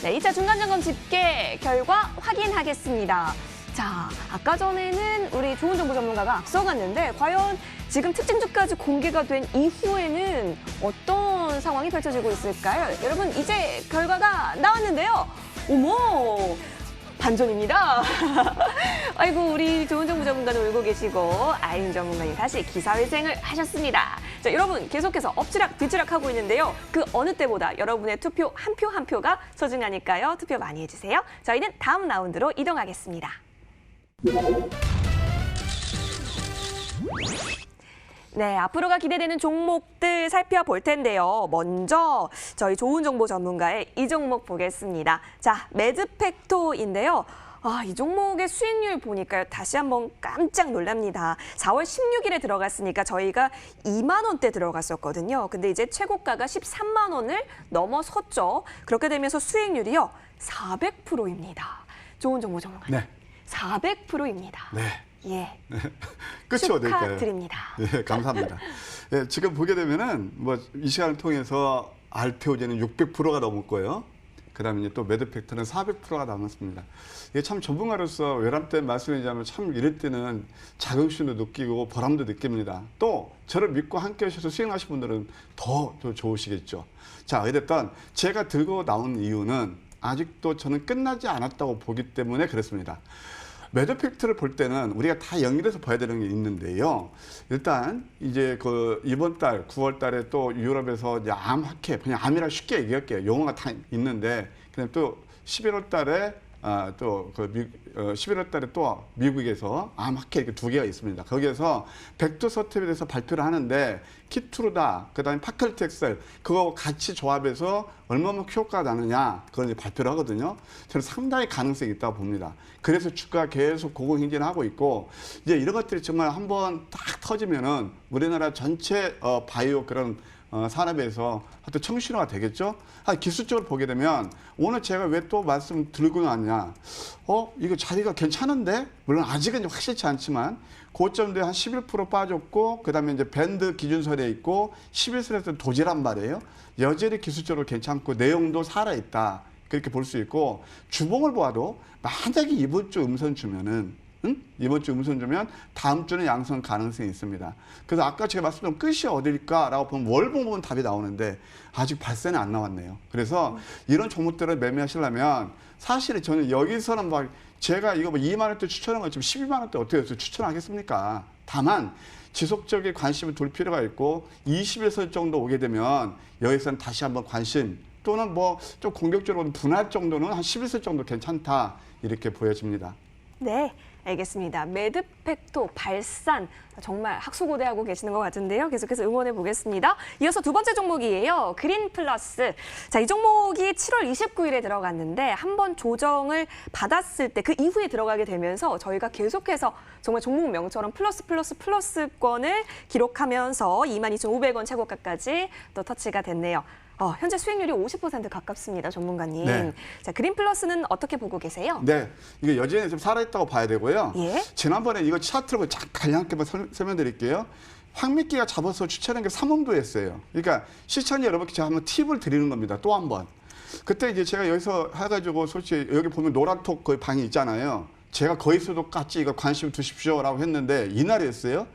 네, 2차 중간점검 집계 결과 확인하겠습니다. 자, 아까 전에는 우리 좋은 정보 전문가가 앞서갔는데 과연 지금 특징주까지 공개가 된 이후에는 어떤 상황이 펼쳐지고 있을까요? 여러분, 이제 결과가 나왔는데요. 어머! 반전입니다. 아이고, 우리 좋은 정보 전문가는 울고 계시고 아임 전문가님 다시 기사회생을 하셨습니다. 자, 여러분 계속해서 엎치락 뒤치락 하고 있는데요. 그 어느 때보다 여러분의 투표 한 표 한 표가 소중하니까요. 투표 많이 해주세요. 저희는 다음 라운드로 이동하겠습니다. 네, 앞으로가 기대되는 종목들 살펴볼 텐데요. 먼저 저희 좋은 정보 전문가의 이 종목 보겠습니다. 자, 매드팩토인데요. 이 종목의 수익률 보니까요. 다시 한번 깜짝 놀랍니다. 4월 16일에 들어갔으니까 저희가 2만 원대 들어갔었거든요. 근데 이제 최고가가 13만 원을 넘어섰죠. 그렇게 되면서 수익률이요. 400%입니다. 좋은 정보 전문가님. 네. 400%입니다. 네. 예. 끝이 어딜까요? 축하드립니다. 예, 감사합니다. 예, 지금 보게 되면은 뭐 이 시간을 통해서 알테오제는 600%가 넘을 거예요. 그다음에 또 매드팩트는 400%가 남았습니다. 이게 참 전문가로서 외람된 말씀이자면 참 이럴 때는 자긍심도 느끼고 보람도 느낍니다. 또 저를 믿고 함께 하셔서 수행하신 분들은 더 좋으시겠죠. 자, 어쨌든 제가 들고 나온 이유는 아직도 저는 끝나지 않았다고 보기 때문에 그렇습니다. 매드팩트를 볼 때는 우리가 다 연결해서 봐야 되는 게 있는데요. 일단 이제 그 이번 달 9월 달에 또 유럽에서 이제 암 학회, 그냥 암이라 쉽게 얘기할게요. 용어가 다 있는데 그냥 또 11월 달에 11월 달에 또 미국에서 암 학회 이렇게 2개가 있습니다. 거기에서 벡터서텝에 대해서 발표를 하는데 키투르다, 그다음에 파클텍셀 그거 같이 조합해서 얼마만큼 효과가 나느냐 그걸 이제 발표를 하거든요. 저는 상당히 가능성이 있다고 봅니다. 그래서 주가 계속 고공행진하고 있고 이제 이런 것들이 정말 한번 딱 터지면은 우리나라 전체 바이오 그런 산업에서 하여튼 청신호가 되겠죠. 기술적으로 보게 되면 오늘 제가 왜 또 말씀 들고 왔냐. 이거 자리가 괜찮은데? 물론 아직은 확실치 않지만 고점대 한 11% 빠졌고 그다음에 이제 밴드 기준선에 있고 11선에서 도지란 말이에요. 여전히 기술적으로 괜찮고 내용도 살아있다. 그렇게 볼 수 있고 주봉을 보아도 만약에 이번 주 음선 주면은 이번 주 음선 주면 다음 주는 양성 가능성이 있습니다. 그래서 아까 제가 말씀드린 끝이 어딜까라고 보면 월봉 보면 답이 나오는데 아직 발산이 안 나왔네요. 그래서 이런 종목들을 매매하시려면 사실 저는 여기서는 막 제가 이거 뭐 2만 원대 추천한 거 지금 12만 원대 어떻게 해서 추천하겠습니까? 다만 지속적인 관심을 둘 필요가 있고 21선 정도 오게 되면 여기서는 다시 한번 관심 또는 뭐 좀 공격적으로 분할 정도는 한 11선 정도 괜찮다 이렇게 보여집니다. 네, 알겠습니다. 매드팩토 발산 정말 학수고대하고 계시는 것 같은데요. 계속해서 응원해 보겠습니다. 이어서 두 번째 종목이에요. 그린플러스. 자, 이 종목이 7월 29일에 들어갔는데 한번 조정을 받았을 때 그 이후에 들어가게 되면서 저희가 계속해서 정말 종목명처럼 플러스권을 기록하면서 22,500원 최고가까지 또 터치가 됐네요. 현재 수익률이 50% 가깝습니다, 전문가님. 네. 자, 그린플러스는 어떻게 보고 계세요? 네, 이게 여전히 좀 살아있다고 봐야 되고요. 예? 지난번에 이거 차트로 간략하게 설명드릴게요. 황미끼가 잡아서 추천한 게 삼음도였어요. 그러니까 시청자 여러분께 제가 한번 팁을 드리는 겁니다. 또 한 번. 그때 이제 제가 여기서 해가지고 솔직히 여기 보면 노란톡 그 방이 있잖아요. 제가 거기서도 같이 이거 관심 두십시오라고 했는데 이날이었어요.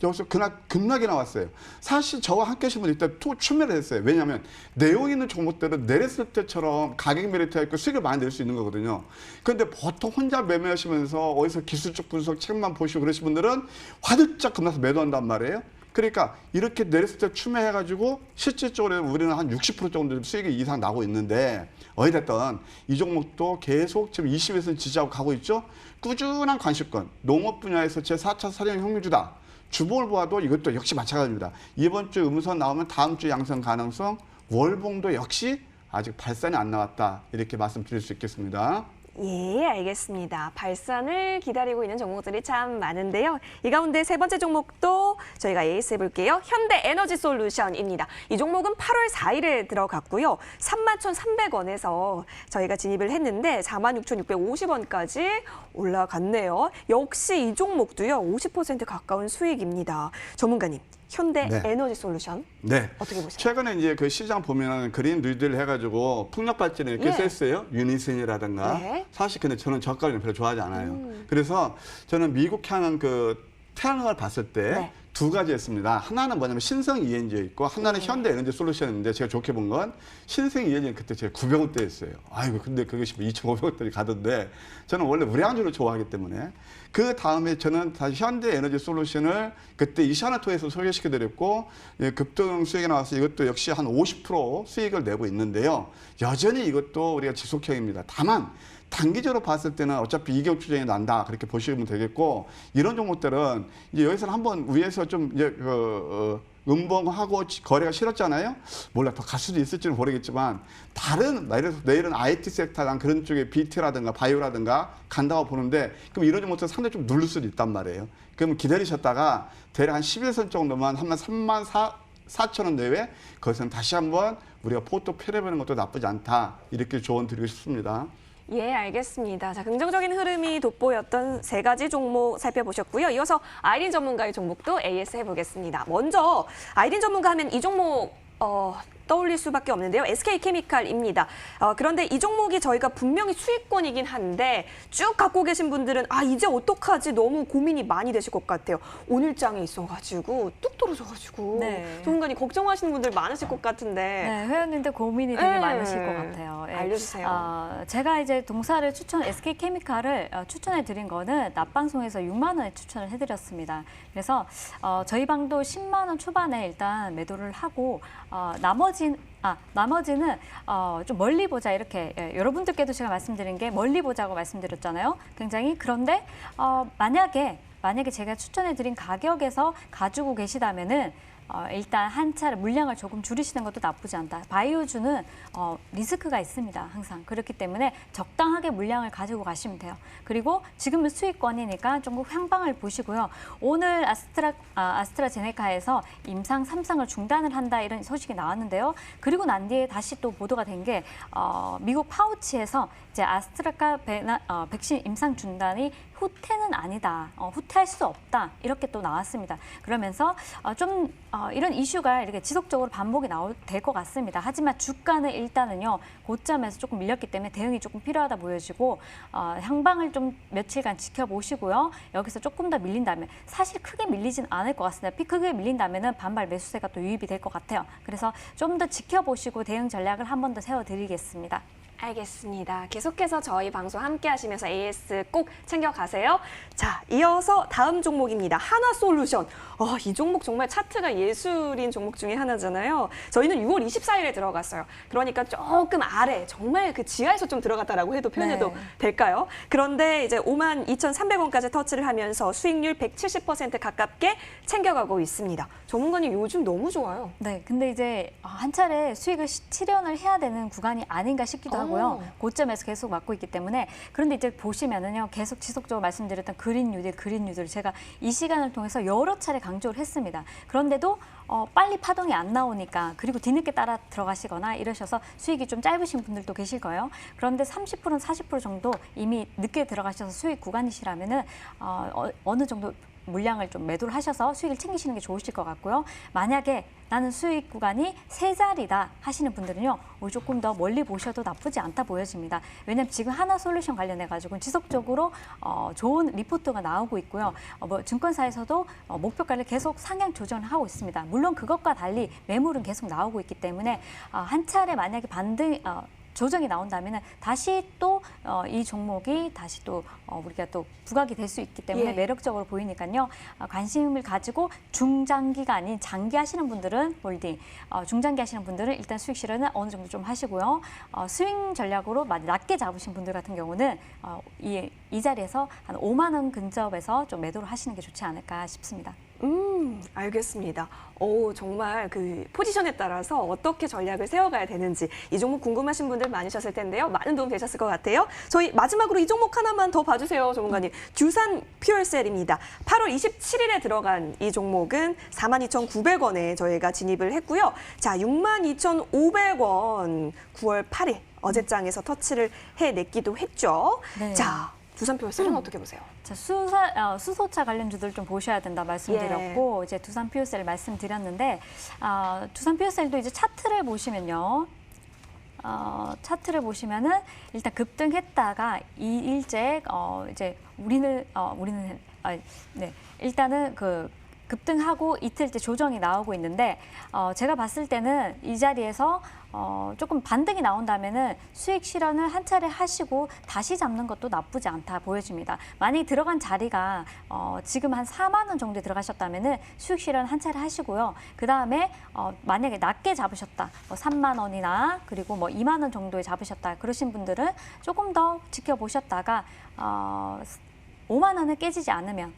여기서 그날 급락이 나왔어요. 사실 저와 함께 하신 분이 이때 또 출매를 했어요. 왜냐하면 내용 있는 종목들은 내렸을 때처럼 가격 메리트가 있고 수익을 많이 낼 수 있는 거거든요. 그런데 보통 혼자 매매하시면서 어디서 기술적 분석 책만 보시고 그러신 분들은 화들짝 겁나서 매도한단 말이에요. 그러니까 이렇게 내렸을 때 추매해가지고 실질적으로 우리는 한 60% 정도 수익이 이상 나고 있는데 어찌됐든 이 종목도 계속 지금 20에서 지지하고 가고 있죠. 꾸준한 관심권, 농업 분야에서 제4차 사령 혁명주다. 주봉을 보아도 이것도 역시 마찬가지입니다. 이번 주 음선 나오면 다음 주 양성 가능성, 월봉도 역시 아직 발산이 안 나왔다. 이렇게 말씀드릴 수 있겠습니다. 예, 알겠습니다. 발산을 기다리고 있는 종목들이 참 많은데요. 이 가운데 세 번째 종목도 저희가 에이스 해볼게요. 현대에너지솔루션입니다. 이 종목은 8월 4일에 들어갔고요. 31,300원에서 저희가 진입을 했는데 46,650원까지 올라갔네요. 역시 이 종목도요. 50% 가까운 수익입니다. 전문가님, 현대 네. 에너지 솔루션. 네. 어떻게 보세요? 최근에 이제 그 시장 보면은 그린 뉴딜 해가지고 풍력 발전에 이렇게 예. 썼어요. 유니슨이라든가. 네. 사실 근데 저는 저가를 별로 좋아하지 않아요. 그래서 저는 미국향은 그 태양광을 봤을 때 네. 두 가지였습니다. 하나는 뭐냐면 신성 ENG에 있고 하나는 현대 에너지 솔루션인데 제가 좋게 본 건 신성 ENG는 그때 제가 900원대였어요. 아이고 근데 그것이 2,500원대를 가던데 저는 원래 우량주를 좋아하기 때문에 그 다음에 저는 다시 현대 에너지 솔루션을 그때 이샤나토에서 소개시켜드렸고 급등 수익이 나와서 이것도 역시 한 50% 수익을 내고 있는데요. 여전히 이것도 우리가 지속형입니다. 다만 단기적으로 봤을 때는 어차피 이격 추정이 난다 그렇게 보시면 되겠고 이런 종목들은 이제 여기서는 한번 위에서 좀 이제 음봉하고 거래가 싫었잖아요. 몰라 더 갈 수도 있을지는 모르겠지만 다른 예를 들어서 내일은 IT 섹터랑 그런 쪽에 BT라든가 바이오라든가 간다고 보는데 그럼 이런 종목들 상당히 좀 누를 수도 있단 말이에요. 그럼 기다리셨다가 대략 한 11선 정도만 하면 34,000원 내외 거기서는 다시 한번 우리가 포트 펴려보는 것도 나쁘지 않다 이렇게 조언 드리고 싶습니다. 예, 알겠습니다. 자, 긍정적인 흐름이 돋보였던 세 가지 종목 살펴보셨고요. 이어서 아이린 전문가의 종목도 AS 해보겠습니다. 먼저 아이린 전문가 하면 이 종목 떠올릴 수밖에 없는데요. SK케미칼입니다. 그런데 이 종목이 저희가 분명히 수익권이긴 한데 쭉 갖고 계신 분들은 이제 어떡하지 너무 고민이 많이 되실 것 같아요. 오늘장에 있어가지고 뚝 떨어져가지고 네. 전문가님 걱정하시는 분들 많으실 것 같은데 네, 회원님들 고민이 되게 네. 많으실 것 같아요. 예. 알려주세요. 제가 이제 동사를 SK케미칼을 추천해 드린 거는 낮방송에서 6만 원에 추천을 해드렸습니다. 그래서 저희 방도 10만 원 초반에 일단 매도를 하고 나머지는 좀 멀리 보자 이렇게 여러분들께도 제가 말씀드린 게 멀리 보자고 말씀드렸잖아요. 굉장히 그런데 만약에 제가 추천해드린 가격에서 가지고 계시다면은 일단 한 차례 물량을 조금 줄이시는 것도 나쁘지 않다. 바이오주는 리스크가 있습니다. 항상. 그렇기 때문에 적당하게 물량을 가지고 가시면 돼요. 그리고 지금은 수익권이니까 조금 향방을 보시고요. 오늘 아스트라제네카에서 임상 3상을 중단을 한다 이런 소식이 나왔는데요. 그리고 난 뒤에 다시 또 보도가 된 게 미국 파우치에서 이제 백신 임상 중단이 후퇴는 아니다. 후퇴할 수 없다. 이렇게 또 나왔습니다. 그러면서 이런 이슈가 이렇게 지속적으로 반복이 될 것 같습니다. 하지만 주가는 일단은요. 고점에서 조금 밀렸기 때문에 대응이 조금 필요하다 보여지고 향방을 좀 며칠간 지켜보시고요. 여기서 조금 더 밀린다면 사실 크게 밀리진 않을 것 같습니다. 크게 밀린다면은 반발 매수세가 또 유입이 될 것 같아요. 그래서 좀 더 지켜보시고 대응 전략을 한 번 더 세워드리겠습니다. 알겠습니다. 계속해서 저희 방송 함께 하시면서 AS 꼭 챙겨가세요. 자, 이어서 다음 종목입니다. 하나솔루션. 이 종목 정말 차트가 예술인 종목 중에 하나잖아요. 저희는 6월 24일에 들어갔어요. 그러니까 조금 아래, 정말 그 지하에서 좀 들어갔다라고 해도 표현해도 될까요? 그런데 이제 52,300원까지 터치를 하면서 수익률 170% 가깝게 챙겨가고 있습니다. 전문가님 요즘 너무 좋아요. 네, 근데 이제 한 차례 수익을 실현을 해야 되는 구간이 아닌가 싶기도 하고요. 고점에서 계속 맞고 있기 때문에 그런데 이제 보시면은요 계속 지속적으로 말씀드렸던 그린 뉴딜 제가 이 시간을 통해서 여러 차례 강조를 했습니다. 그런데도 빨리 파동이 안 나오니까 그리고 뒤늦게 따라 들어가시거나 이러셔서 수익이 좀 짧으신 분들도 계실 거예요. 그런데 30%, 40% 정도 이미 늦게 들어가셔서 수익 구간이시라면은 어느 정도 물량을 좀 매도를 하셔서 수익을 챙기시는 게 좋으실 것 같고요. 만약에 나는 수익 구간이 세 자리다 하시는 분들은요. 조금 더 멀리 보셔도 나쁘지 않다 보여집니다. 왜냐하면 지금 하나솔루션 관련해가지고 지속적으로 좋은 리포트가 나오고 있고요. 증권사에서도 목표가를 계속 상향 조정을 하고 있습니다. 물론 그것과 달리 매물은 계속 나오고 있기 때문에 한 차례 만약에 조정이 나온다면 다시 또 이 종목이 다시 또 우리가 또 부각이 될 수 있기 때문에 매력적으로 보이니까요. 관심을 가지고 중장기가 아닌 장기 하시는 분들은 홀딩, 중장기 하시는 분들은 일단 수익 실현은 어느 정도 좀 하시고요. 스윙 전략으로 낮게 잡으신 분들 같은 경우는 이 자리에서 한 5만 원 근접에서 좀 매도를 하시는 게 좋지 않을까 싶습니다. 알겠습니다. 정말 그 포지션에 따라서 어떻게 전략을 세워가야 되는지 이 종목 궁금하신 분들 많으셨을 텐데요. 많은 도움 되셨을 것 같아요. 저희 마지막으로 이 종목 하나만 더 봐주세요, 전문가님. 규산 퓨얼셀입니다. 8월 27일에 들어간 이 종목은 42,900원에 저희가 진입을 했고요. 자, 62,500원 9월 8일 어제장에서 터치를 해냈기도 했죠. 네. 자, 두산 POC는 어떻게 보세요? 자, 수소차 관련주들 좀 보셔야 된다 말씀드렸고 이제 두산 POC를 말씀드렸는데 두산 POC도 이제 차트를 보시면요. 차트를 보시면은 일단 급등했다가 일제 이제 일단은 급등하고 이틀째 조정이 나오고 있는데 제가 봤을 때는 이 자리에서 조금 반등이 나온다면은 수익 실현을 한 차례 하시고 다시 잡는 것도 나쁘지 않다 보여집니다. 만약에 들어간 자리가 지금 한 4만 원 정도에 들어가셨다면은 수익 실현 한 차례 하시고요. 그 다음에 만약에 낮게 잡으셨다, 3만 원이나 그리고 2만 원 정도에 잡으셨다 그러신 분들은 조금 더 지켜보셨다가 5만 원을 깨지지 않으면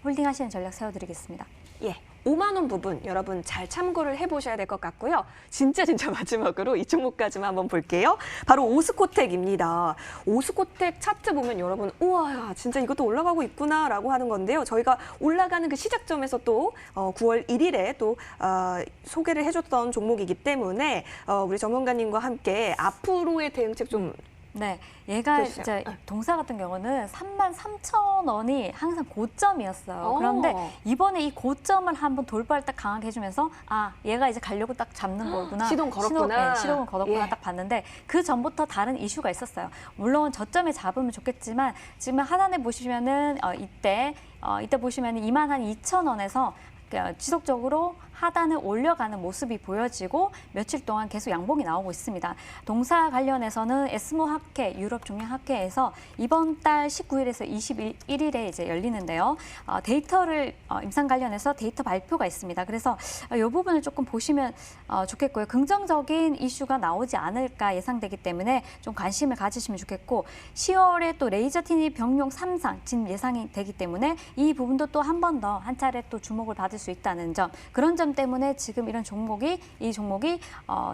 홀딩하시는 전략 세워드리겠습니다. 예, 5만 원 부분 여러분 잘 참고를 해보셔야 될 것 같고요. 진짜 마지막으로 이 종목까지만 한번 볼게요. 바로 오스코텍입니다. 오스코텍 차트 보면 여러분 우와 진짜 이것도 올라가고 있구나라고 하는 건데요. 저희가 올라가는 그 시작점에서 또 9월 1일에 또 소개를 해줬던 종목이기 때문에 우리 전문가님과 함께 앞으로의 대응책 좀 네, 얘가 그렇죠. 진짜 동사 같은 경우는 33,000원이 항상 고점이었어요. 그런데 이번에 이 고점을 한번 돌파를 딱 강하게 해주면서 얘가 이제 가려고 딱 잡는 거구나. 시동 걸었구나. 시동을 걸었구나 예. 딱 봤는데 그 전부터 다른 이슈가 있었어요. 물론 저점에 잡으면 좋겠지만 지금 하단에 보시면은 이때 보시면은 22,000원에서 지속적으로 하단을 올려가는 모습이 보여지고 며칠 동안 계속 양봉이 나오고 있습니다. 동사 관련해서는 에스모 학회, 유럽 종량 학회에서 이번 달 19일에서 21일에 이제 열리는데요. 데이터를 임상 관련해서 데이터 발표가 있습니다. 그래서 이 부분을 조금 보시면 좋겠고요. 긍정적인 이슈가 나오지 않을까 예상되기 때문에 좀 관심을 가지시면 좋겠고 10월에 또 레이저 티니 병용 3상 지금 예상이 되기 때문에 이 부분도 또 한 번 더 한 차례 또 주목을 받을 수 있다는 점 그런 점 때문에 지금 이 종목이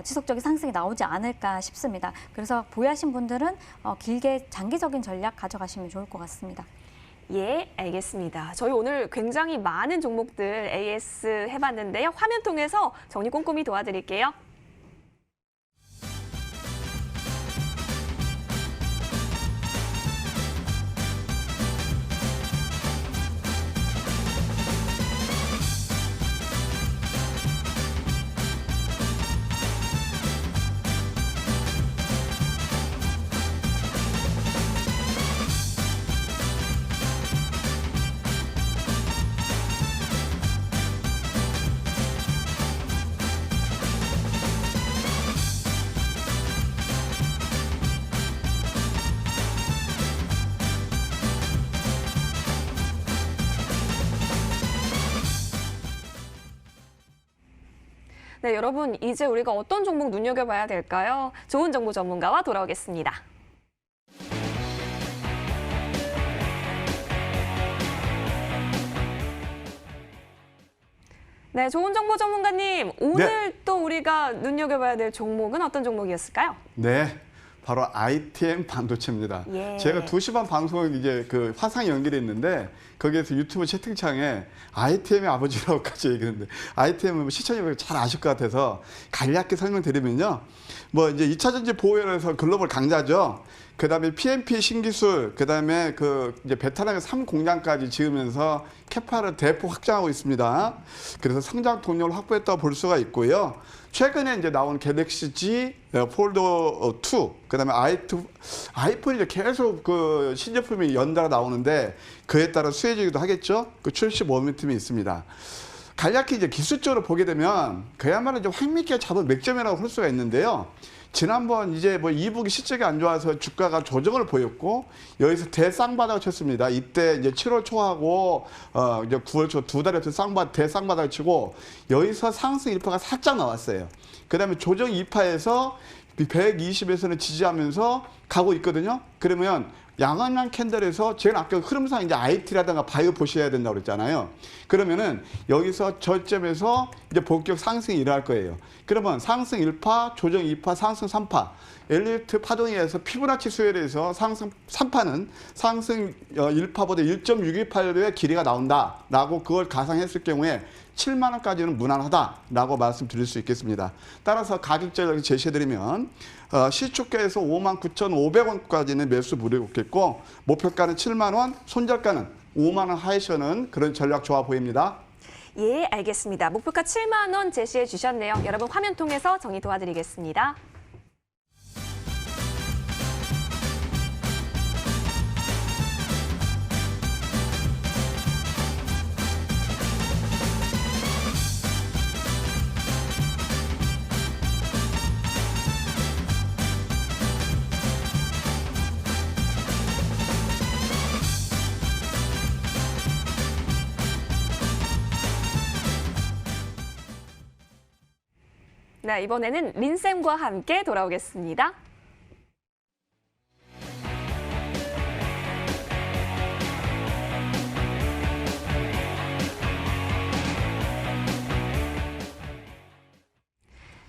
지속적인 상승이 나오지 않을까 싶습니다. 그래서 보유하신 분들은 길게 장기적인 전략 가져가시면 좋을 것 같습니다. 예, 알겠습니다. 저희 오늘 굉장히 많은 종목들 AS 해봤는데요. 화면 통해서 정리 꼼꼼히 도와드릴게요. 네, 여러분 이제 우리가 어떤 종목 눈여겨봐야 될까요? 좋은 정보 전문가와 돌아오겠습니다. 네, 좋은 정보 전문가님, 오늘 또 우리가 눈여겨봐야 될 종목은 어떤 종목이었을까요? 네. 바로 ITM 반도체입니다. 예. 제가 2시 반 방송을 이제 화상 연결했는데 거기에서 유튜브 채팅창에 ITM의 아버지라고까지 얘기했는데 ITM은 시청자분들 잘 아실 것 같아서 간략히 설명드리면요. 이제 2차 전지 보호연에서 글로벌 강자죠. 그다음에 PMP 신기술, 그다음에 이제 베트남의 3공장까지 지으면서 캐파를 대폭 확장하고 있습니다. 그래서 성장 동력을 확보했다고 볼 수가 있고요. 최근에 이제 나온 갤럭시 G 폴드 2, 그다음에 아이폰이 이제 계속 신제품이 연달아 나오는데 그에 따라 수혜주기도 하겠죠. 출시 모멘텀이 있습니다. 간략히 이제 기술적으로 보게 되면 그야말로 이제 확밌게 잡은 맥점이라고 할 수가 있는데요. 지난번 이제 2분기 실적이 안 좋아서 주가가 조정을 보였고 여기서 대쌍바닥을 쳤습니다. 이때 이제 7월 초하고 이제 9월 초 두 달에 대쌍바닥을 치고 여기서 상승 일파가 살짝 나왔어요. 그다음에 조정 2파에서 120에서는 지지하면서 가고 있거든요. 그러면 양언양 캔들에서 제일 아까 흐름상 이제 IT라든가 바이오 보셔야 된다고 그랬잖아요. 그러면은 여기서 저점에서 이제 본격 상승이 일어날 거예요. 그러면 상승 1파, 조정 2파, 상승 3파. 엘리트 파동에 의해서 피부나치 수혈에서 상승 3파는 상승 1파보다 1.628배의 길이가 나온다라고 그걸 가상했을 경우에 7만 원까지는 무난하다라고 말씀드릴 수 있겠습니다. 따라서 가격 전략을 제시해드리면 시초가에서 59,500원까지는 매수 무료겠고 목표가는 7만 원, 손절가는 5만 원 하이셔는 그런 전략 좋아 보입니다. 예, 알겠습니다. 목표가 7만 원 제시해 주셨네요. 여러분 화면 통해서 정리 도와드리겠습니다. 네, 이번에는 린쌤과 함께 돌아오겠습니다.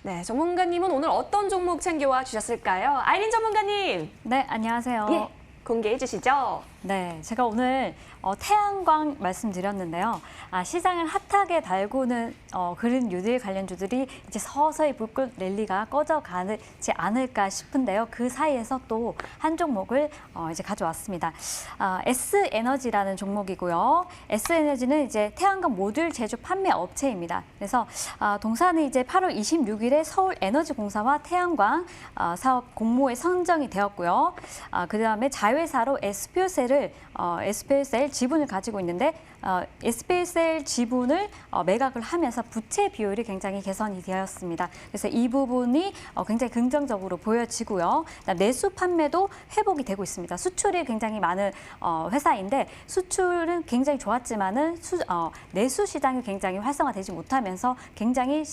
네, 전문가님은 오늘 어떤 종목 챙겨와 주셨을까요? 아이린 전문가님. 네, 안녕하세요. 예, 공개해 주시죠. 네, 제가 오늘 태양광 말씀드렸는데요. 시장을 핫하게 달구는 그린 뉴딜 관련주들이 이제 서서히 불꽃 랠리가 꺼져가지 않을까 싶은데요. 그 사이에서 또 한 종목을 이제 가져왔습니다. S에너지라는 종목이고요. S에너지는 이제 태양광 모듈 제조 판매 업체입니다. 그래서 동사는 이제 8월 26일에 서울에너지공사와 태양광 사업 공모에 선정이 되었고요. 그다음에 자회사로 SPO셀을 SPO셀 지분을 가지고 있는데 SPO셀 지분을 매각을 하면서 부채 비율이 굉장히 개선이 되었습니다. 그래서 이 부분이 굉장히 긍정적으로 보여지고요. 내수 판매도 회복이 되고 있습니다. 수출이 굉장히 많은 회사인데 수출은 굉장히 좋았지만은 내수 시장이 굉장히 활성화되지 못하면서 굉장히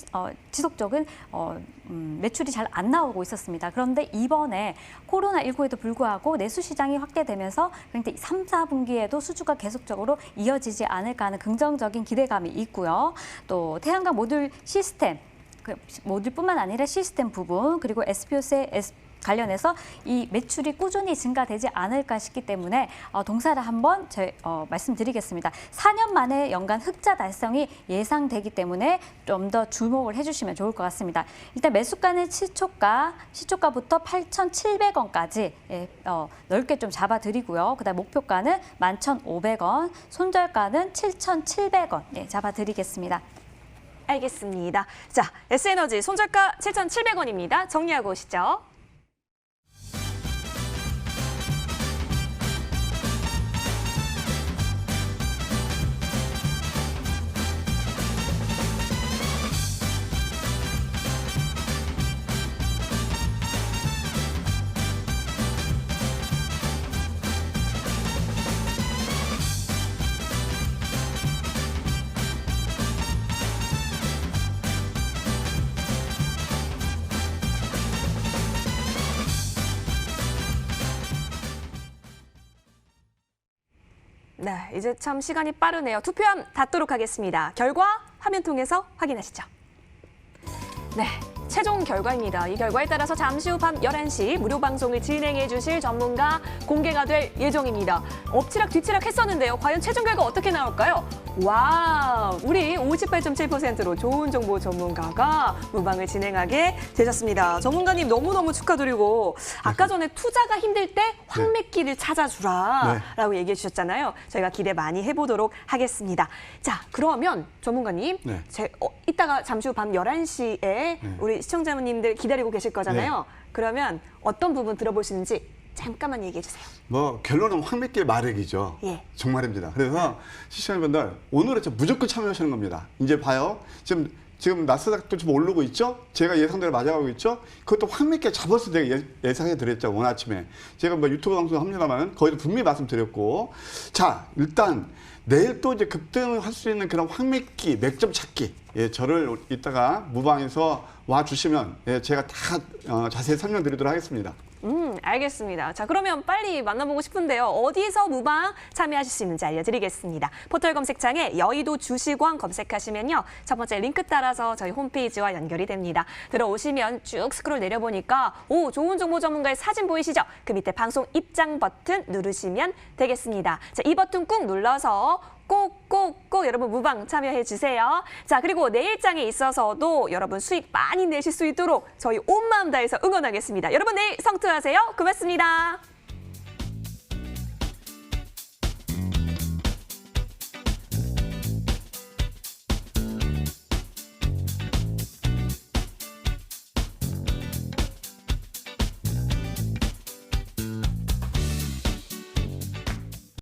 지속적인 매출이 잘 안 나오고 있었습니다. 그런데 이번에 코로나19에도 불구하고 내수 시장이 확대되면서 굉장히 3, 4분기에도 수주가 계속적으로 이어지지 않을까 하는 긍정적인 기대감이 있고요. 또 태양광 모듈 시스템, 모듈뿐만 아니라 시스템 부분 그리고 SPO셀 관련해서 이 매출이 꾸준히 증가되지 않을까 싶기 때문에 동사를 한번 말씀드리겠습니다. 4년 만에 연간 흑자 달성이 예상되기 때문에 좀 더 주목을 해주시면 좋을 것 같습니다. 일단 매수가는 시초가부터 8,700원까지 넓게 좀 잡아드리고요. 그다음 목표가는 11,500원, 손절가는 7,700원 잡아드리겠습니다. 알겠습니다. 자, S에너지 손절가 7,700원입니다. 정리하고 오시죠. 네, 이제 참 시간이 빠르네요. 투표함 닫도록 하겠습니다. 결과 화면 통해서 확인하시죠. 네, 최종 결과입니다. 이 결과에 따라서 잠시 후 밤 11시 무료 방송을 진행해 주실 전문가 공개가 될 예정입니다. 엎치락 뒤치락 했었는데요. 과연 최종 결과 어떻게 나올까요? 와, 우리 58.7%로 좋은 정보 전문가가 무방을 진행하게 되셨습니다. 전문가님 너무너무 축하드리고 아까 전에 투자가 힘들 때 황매기를 찾아주라라고 얘기해 주셨잖아요. 저희가 기대 많이 해보도록 하겠습니다. 자, 그러면 전문가님, 이따가 잠시 후 밤 11시에 우리 시청자님들 기다리고 계실 거잖아요. 그러면 어떤 부분 들어보시는지 잠깐만 얘기해 주세요. 결론은 황매길 마력이죠. 정말입니다. 그래서 시청자분들 오늘은 무조건 참여하시는 겁니다. 이제 봐요. 지금 나스닥도 좀 오르고 있죠? 제가 예상대로 맞아가고 있죠? 그것도 황매길 잡았을 때 예상해 드렸죠. 오늘 아침에. 제가 유튜브 방송 합니다만 거기도 분명히 말씀드렸고. 자, 일단 내일 또 이제 급등을 할 수 있는 그런 황매기, 맥점 찾기. 저를 이따가 무방에서 와 주시면 제가 다 자세히 설명드리도록 하겠습니다. 알겠습니다. 자, 그러면 빨리 만나보고 싶은데요. 어디서 무방 참여하실 수 있는지 알려드리겠습니다. 포털 검색창에 여의도 주식왕 검색하시면요. 첫 번째 링크 따라서 저희 홈페이지와 연결이 됩니다. 들어오시면 쭉 스크롤 내려보니까 좋은 정보 전문가의 사진 보이시죠? 그 밑에 방송 입장 버튼 누르시면 되겠습니다. 자, 이 버튼 꾹 눌러서 꼭꼭꼭 여러분 무방 참여해 주세요. 자, 그리고 내일장에 있어서도 여러분 수익 많이 내실 수 있도록 저희 온 마음 다해서 응원하겠습니다. 여러분 내일 성투하세요. 고맙습니다.